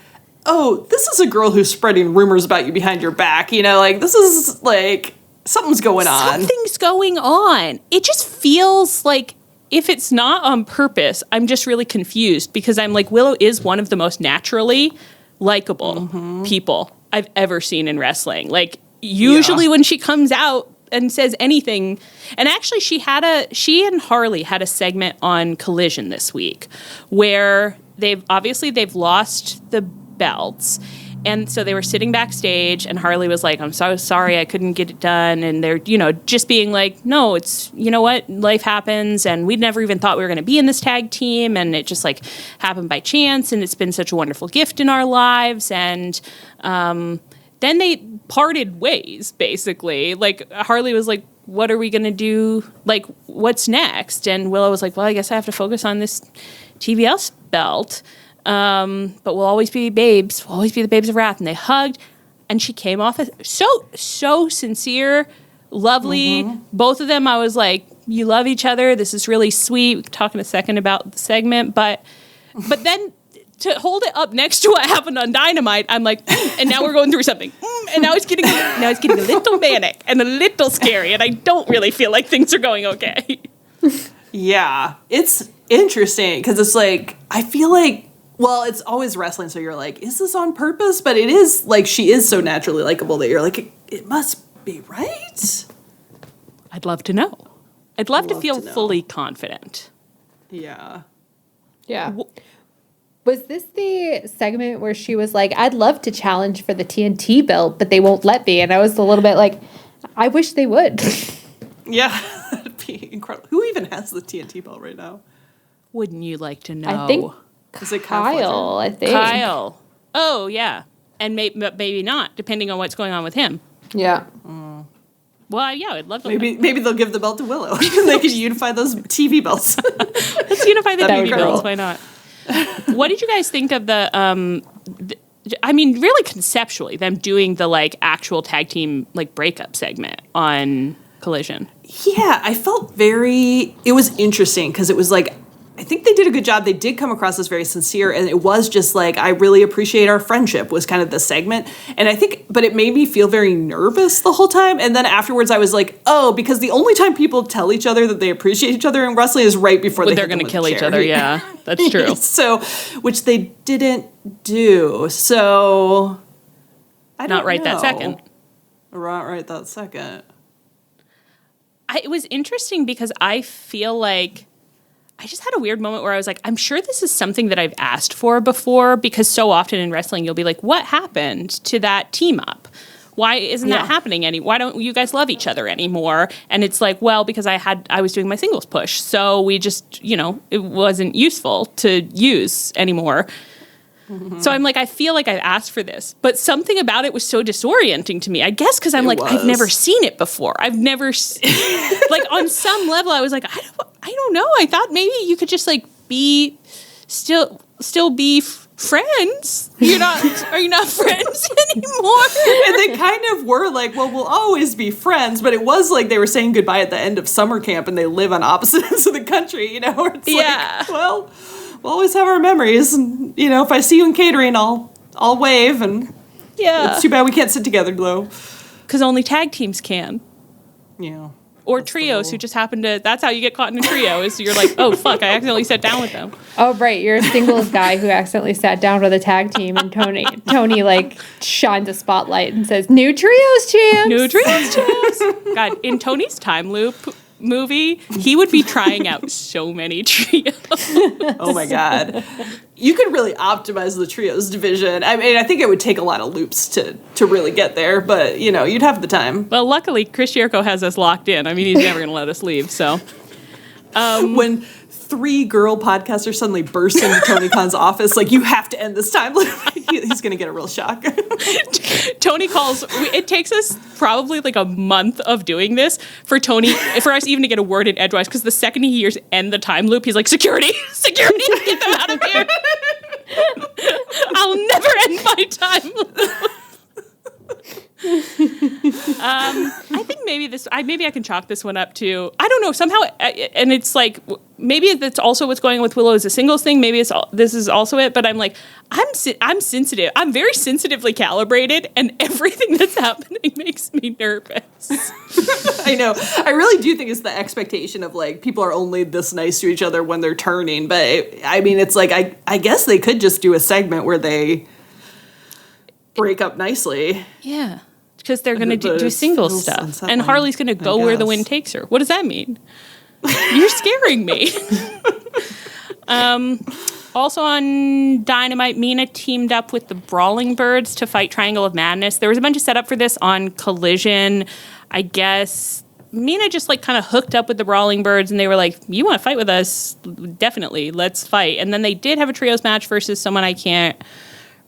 oh, this is a girl who's spreading rumors about you behind your back. You know, like, this is like... Something's going on. Something's going on. It just feels like if it's not on purpose, I'm just really confused because I'm like, Willow is one of the most naturally likable people I've ever seen in wrestling. Like, usually when she comes out and says anything, and actually she and Harley had a segment on Collision this week where they've lost the belts. And so they were sitting backstage, and Harley was like, I'm so sorry I couldn't get it done. And they're, just being like, no, it's, you know what, life happens, and we never even thought we were going to be in this tag team, and it just, like, happened by chance, and it's been such a wonderful gift in our lives. And then they parted ways, basically. Like, Harley was like, what are we going to do? Like, what's next? And Willow was like, well, I guess I have to focus on this TBS belt. But we'll always be babes. We'll always be the babes of wrath. And they hugged, and she came off as so sincere, lovely. Both of them, I was like, you love each other. This is really sweet. We can talk in a second about the segment, but then to hold it up next to what happened on Dynamite, I'm like, and now we're going through something, and now it's getting a little manic and a little scary, and I don't really feel like things are going okay. Yeah, it's interesting because it's like I feel like Well, it's always wrestling, so you're like, is this on purpose? But it is, like, she is so naturally likable that you're like, it must be right? I'd love to know. I'd love to feel fully confident. Yeah. Yeah. Was this the segment where she was like, I'd love to challenge for the TNT belt, but they won't let me? And I was a little bit like, I wish they would. Yeah, that'd be incredible. Who even has the TNT belt right now? Wouldn't you like to know? I think Is it Kyle, I think. Kyle. Oh, yeah. And maybe not, depending on what's going on with him. Yeah. Well, yeah, I'd love to. Maybe they'll give the belt to Willow. They could unify those TV belts. Let's unify the That'd TV be belts. cool. Why not? What did you guys think of I mean, really conceptually, them doing the like actual tag team like breakup segment on Collision? Yeah, I felt it was interesting because it was like, I think they did a good job. They did come across as very sincere, and it was just like, I really appreciate our friendship was kind of the segment. And I think, but it made me feel very nervous the whole time. And then afterwards I was like, oh, because the only time people tell each other that they appreciate each other in wrestling is right before They're going to kill each other. Yeah, that's true. So, which they didn't do. So, I don't Not right know. that second. Not right that second. It was interesting because I feel like I just had a weird moment where I was like, I'm sure this is something that I've asked for before, because so often in wrestling you'll be like, what happened to that team up? Why isn't that happening why don't you guys love each other anymore? And it's like, well, because I was doing my singles push, so we just, it wasn't useful to use anymore. Mm-hmm. So I'm like, I feel like I've asked for this, but something about it was so disorienting to me. I guess because I've never seen it before. I've never, like on some level, I was like, I don't know. I thought maybe you could just like be still be friends. Are you not friends anymore? And they kind of were like, well, we'll always be friends, but it was like they were saying goodbye at the end of summer camp and they live on opposite ends of the country, where it's like, well, we'll always have our memories, and if I see you in catering, I'll wave, and it's too bad we can't sit together, though. Because only tag teams can. Yeah. Or trios who just happen to, that's how you get caught in a trio, is you're like, oh, fuck, I accidentally sat down with them. Oh, right. You're a singles guy who accidentally sat down with a tag team, and Tony like shines a spotlight and says, new trios champs. New trios champs. God, in Tony's time loop movie, he would be trying out so many trios. Oh my God. You could really optimize the trios division. I mean, I think it would take a lot of loops to really get there, but you'd have the time. Well, luckily, Chris Jericho has us locked in. I mean, he's never going to let us leave, so. When 3 girl podcasters suddenly burst into Tony Khan's office, like, you have to end this time. He's going to get a real shock. Tony calls, it takes us probably like a month of doing this for us even to get a word in edgewise, because the second he hears end the time loop, he's like, security, get them out of here. I'll never end my time loop. I think maybe I can chalk this one up to, I don't know, somehow, and it's like, maybe that's also what's going on with Willow as a singles thing. Maybe this is also it, but I'm like, I'm sensitive. I'm very sensitively calibrated, and everything that's happening makes me nervous. I know. I really do think it's the expectation of like, people are only this nice to each other when they're turning, but it's like, I guess they could just do a segment where they break up nicely. Yeah. Because they're going to do singles stuff. And Harley's going to go where the wind takes her. What does that mean? You're scaring me. Also on Dynamite, Mina teamed up with the Brawling Birds to fight Triangle of Madness. There was a bunch of setup for this on Collision. I guess Mina just like kind of hooked up with the Brawling Birds, and they were like, you want to fight with us? Definitely. Let's fight. And then they did have a trios match versus someone I can't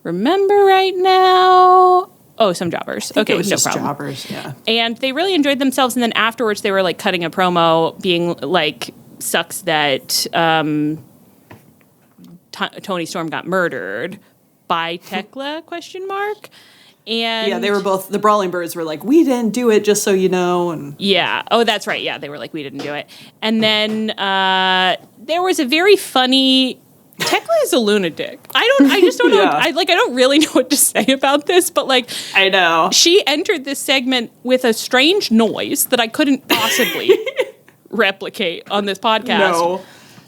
remember right now. Oh, some jobbers. Okay, it was no just problem. Jobbers, yeah. And they really enjoyed themselves. And then afterwards, they were like cutting a promo, being like, "Sucks that Tony Storm got murdered by Thekla?" ? And yeah, they were both, the Brawling Birds were like, we didn't do it, just so you know. And yeah. Oh, that's right. Yeah, they were like, we didn't do it. And then there was a very funny. Thekla is a lunatic. I just don't know. I don't really know what to say about this, but like, I know. She entered this segment with a strange noise that I couldn't possibly replicate on this podcast. No.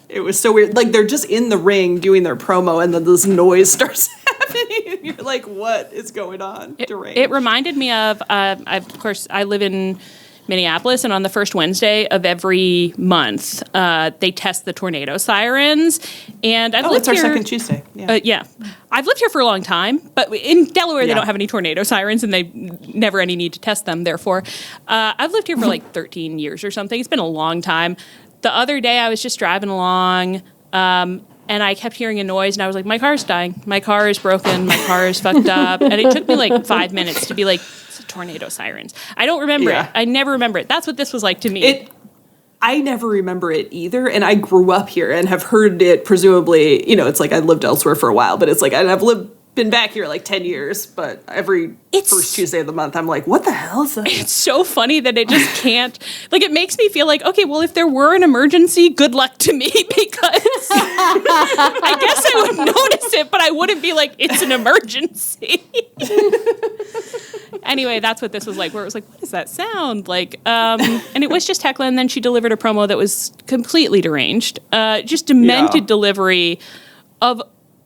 It was so weird. Like, they're just in the ring doing their promo, and then this noise starts happening, and you're like, what is going on? It reminded me of course, I live in Minneapolis, and on the first Wednesday of every month, they test the tornado sirens. And I've lived it's our here, second Tuesday. Yeah. I've lived here for a long time, but in Delaware, they don't have any tornado sirens, and they never any need to test them, therefore. I've lived here for like 13 years or something. It's been a long time. The other day, I was just driving along, and I kept hearing a noise, and I was like, my car's dying. My car is broken. My car is fucked up. And it took me like 5 minutes to be like, tornado sirens. I don't remember it. I never remember it. That's what this was like to me. I never remember it either, and I grew up here and have heard it presumably, it's like I lived elsewhere for a while, but it's like I've been back here like 10 years, but every first Tuesday of the month, I'm like, what the hell is that? It's so funny that it just can't, like, it makes me feel like, okay, well, if there were an emergency, good luck to me, because I guess I would notice it, but I wouldn't be like, it's an emergency. Anyway, that's what this was like, where it was like, what does that sound like? And it was just Thekla, and then she delivered a promo that was completely deranged, just demented delivery of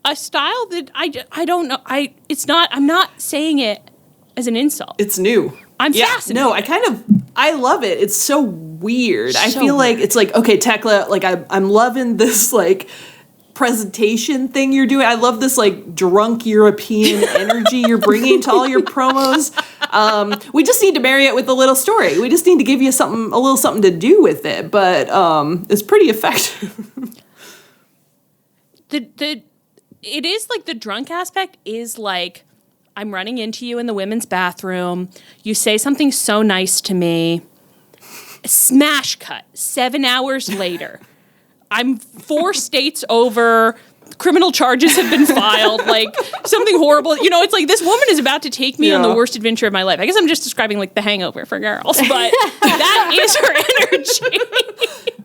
a style that I don't know. I'm not saying it as an insult. It's new. I'm fascinated. No, I love it. It's so weird. I feel like it's like, okay, Thekla, like I'm loving this like presentation thing you're doing. I love this like drunk European energy you're bringing to all your promos. We just need to marry it with a little story. We just need to give you a little something to do with it. But it's pretty effective. It is like the drunk aspect is like, I'm running into you in the women's bathroom. You say something so nice to me. Smash cut. 7 hours later. I'm 4 states over. Criminal charges have been filed. Like something horrible. It's like this woman is about to take me on the worst adventure of my life. I guess I'm just describing like The Hangover for girls, but that is her energy.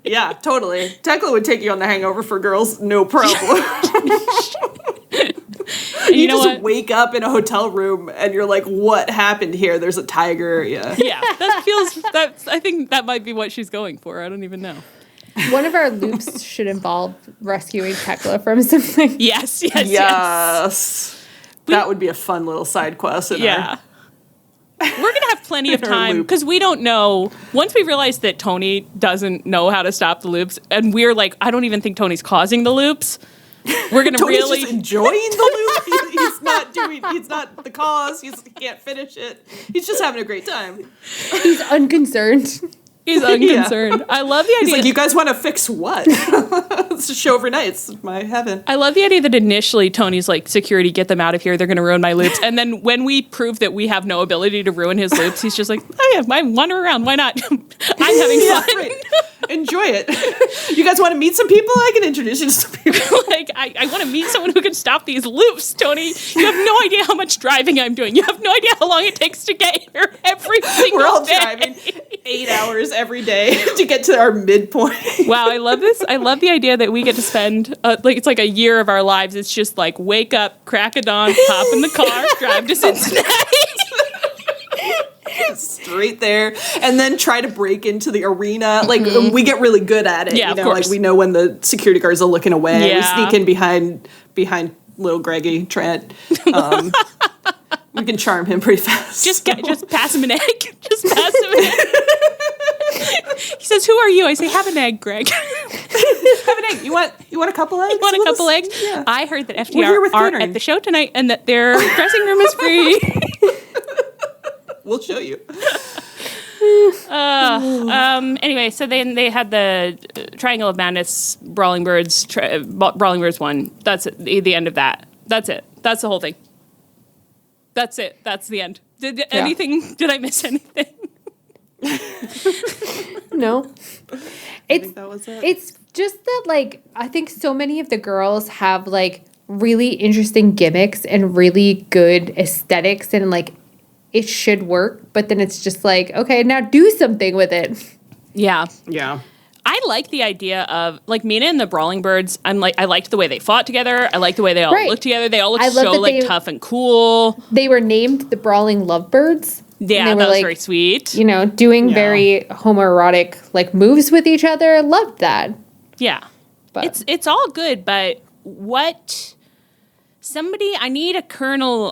Yeah, totally. Thekla would take you on The Hangover for girls, no problem. You just wake up in a hotel room and you're like, what happened here? There's a tiger. Yeah. Yeah, I think that might be what she's going for. I don't even know. One of our loops should involve rescuing Thekla from something. Yes. That would be a fun little side quest. We're going to have plenty of time because we don't know. Once we realize that Tony doesn't know how to stop the loops, and we're like, I don't even think Tony's causing the loops. We're going to really just enjoying the loop. He's not the cause. He can't finish it. He's just having a great time. He's unconcerned. He's unconcerned. Yeah. I love the idea. He's like, you guys want to fix what? It's a show overnight. It's my heaven. I love the idea that initially Tony's like, security, get them out of here. They're going to ruin my loops. And then when we prove that we have no ability to ruin his loops, he's just like, oh yeah, I wander around. Why not? I'm having fun. Right. Enjoy it. You guys want to meet some people? I can introduce you to some people. Like, I want to meet someone who can stop these loops, Tony. You have no idea how much driving I'm doing. You have no idea how long it takes to get here every single day. We're all driving 8 hours every day to get to our midpoint. Wow, I love this. I love the idea that we get to spend, it's like a year of our lives. It's just like, wake up, crack a dawn, hop in the car, drive to Cincinnati. Straight there, and then try to break into the arena. Like we get really good at it. Yeah, of course. Like we know when the security guards are looking away. Yeah. We sneak in behind little Greggy Trent. We can charm him pretty fast. Just pass him an egg. Just pass him an egg. He says, "Who are you?" I say, "Have an egg, Greg." Have an egg. You want a couple eggs? You want a couple eggs? Yeah. I heard that FDR are at the show tonight, and that their dressing room is free. We'll show you. Anyway, so then they had the Triangle of Madness, Brawling Birds. Brawling Birds won. That's it, the end of that. That's it. That's the whole thing. That's it. That's the end. Did I miss anything? No. I think that was it. It's just that, like, I think so many of the girls have, like, really interesting gimmicks and really good aesthetics, and, like, it should work, but then it's just like, okay, now do something with it. Yeah. Yeah. I like the idea of, like, Mina and the Brawling Birds. I liked the way they fought together. I liked the way they all looked together. They all looked so, like, tough and cool. They were named the Brawling Lovebirds. Yeah, that was very sweet. You know, doing very homoerotic, like, moves with each other. Loved that. Yeah. But It's all good, but what... I need a kernel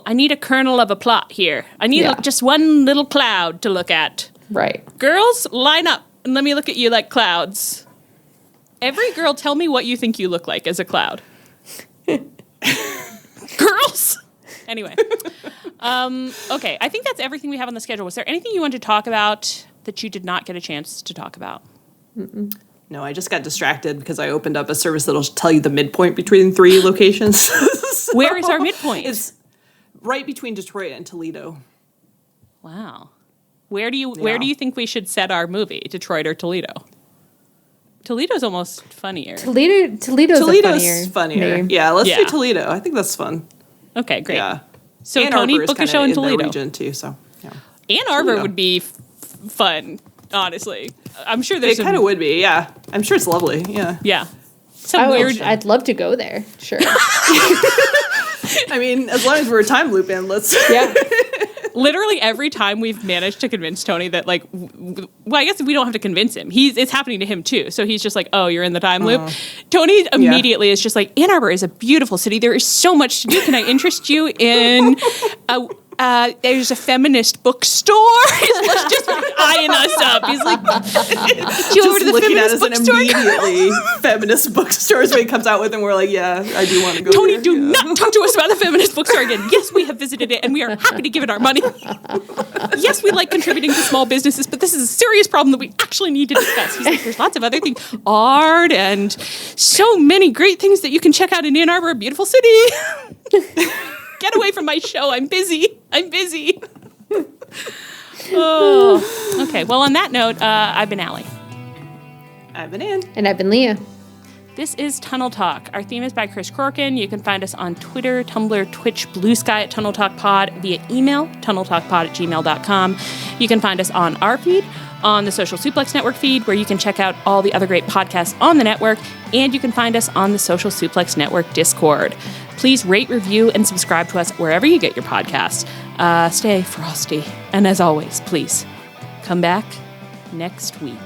of a plot here. I need just one little cloud to look at. Right. Girls, line up and let me look at you like clouds. Every girl, tell me what you think you look like as a cloud. Girls! Anyway. Okay, I think that's everything we have on the schedule. Was there anything you wanted to talk about that you did not get a chance to talk about? Mm-mm. No, I just got distracted because I opened up a service that'll tell you the midpoint between 3 locations. So where is our midpoint? It's right between Detroit and Toledo. Wow. Where do you think we should set our movie? Detroit or Toledo? Toledo's almost funnier. Toledo's funnier. name. Yeah, let's do Toledo. I think that's fun. Okay, great. Yeah. So Ann Tony, Arbor is book a kinda show in the Toledo. region too, so yeah. Ann Arbor Toledo. would be fun, honestly. I'm sure there's It kind of would be, yeah. I'm sure it's lovely, yeah. Yeah. Some weird... I'd love to go there. Sure. I mean, as long as we're time looping, let's... Yeah. Literally every time we've managed to convince Tony that, like, well, I guess we don't have to convince him. It's happening to him, too. So he's just like, oh, you're in the time loop. Tony immediately is just like, Ann Arbor is a beautiful city. There is so much to do. Can I interest you in... there's a feminist bookstore. He's just eyeing us up. He's like, you over to the looking at feminist us and bookstore? immediately feminist bookstores when he comes out with, and we're like, yeah, I do want to go Tony, there. do Yeah. not talk to us about the feminist bookstore again. Yes, we have visited it, and we are happy to give it our money. Yes, we like contributing to small businesses, but this is a serious problem that we actually need to discuss. He's like, there's lots of other things, art, and so many great things that you can check out in Ann Arbor, a beautiful city. Get away from my show. I'm busy. Oh, okay. Well, on that note, I've been Allie. I've been Ann. And I've been Leah. This is Tunnel Talk. Our theme is by Chris Corkin. You can find us on Twitter, Tumblr, Twitch, Blue Sky at Tunnel Talk Pod, via email, tunneltalkpod@gmail.com. You can find us on our feed, on the Social Suplex Network feed, where you can check out all the other great podcasts on the network, and you can find us on the Social Suplex Network Discord. Please rate, review, and subscribe to us wherever you get your podcasts. Stay frosty. And as always, please come back next week.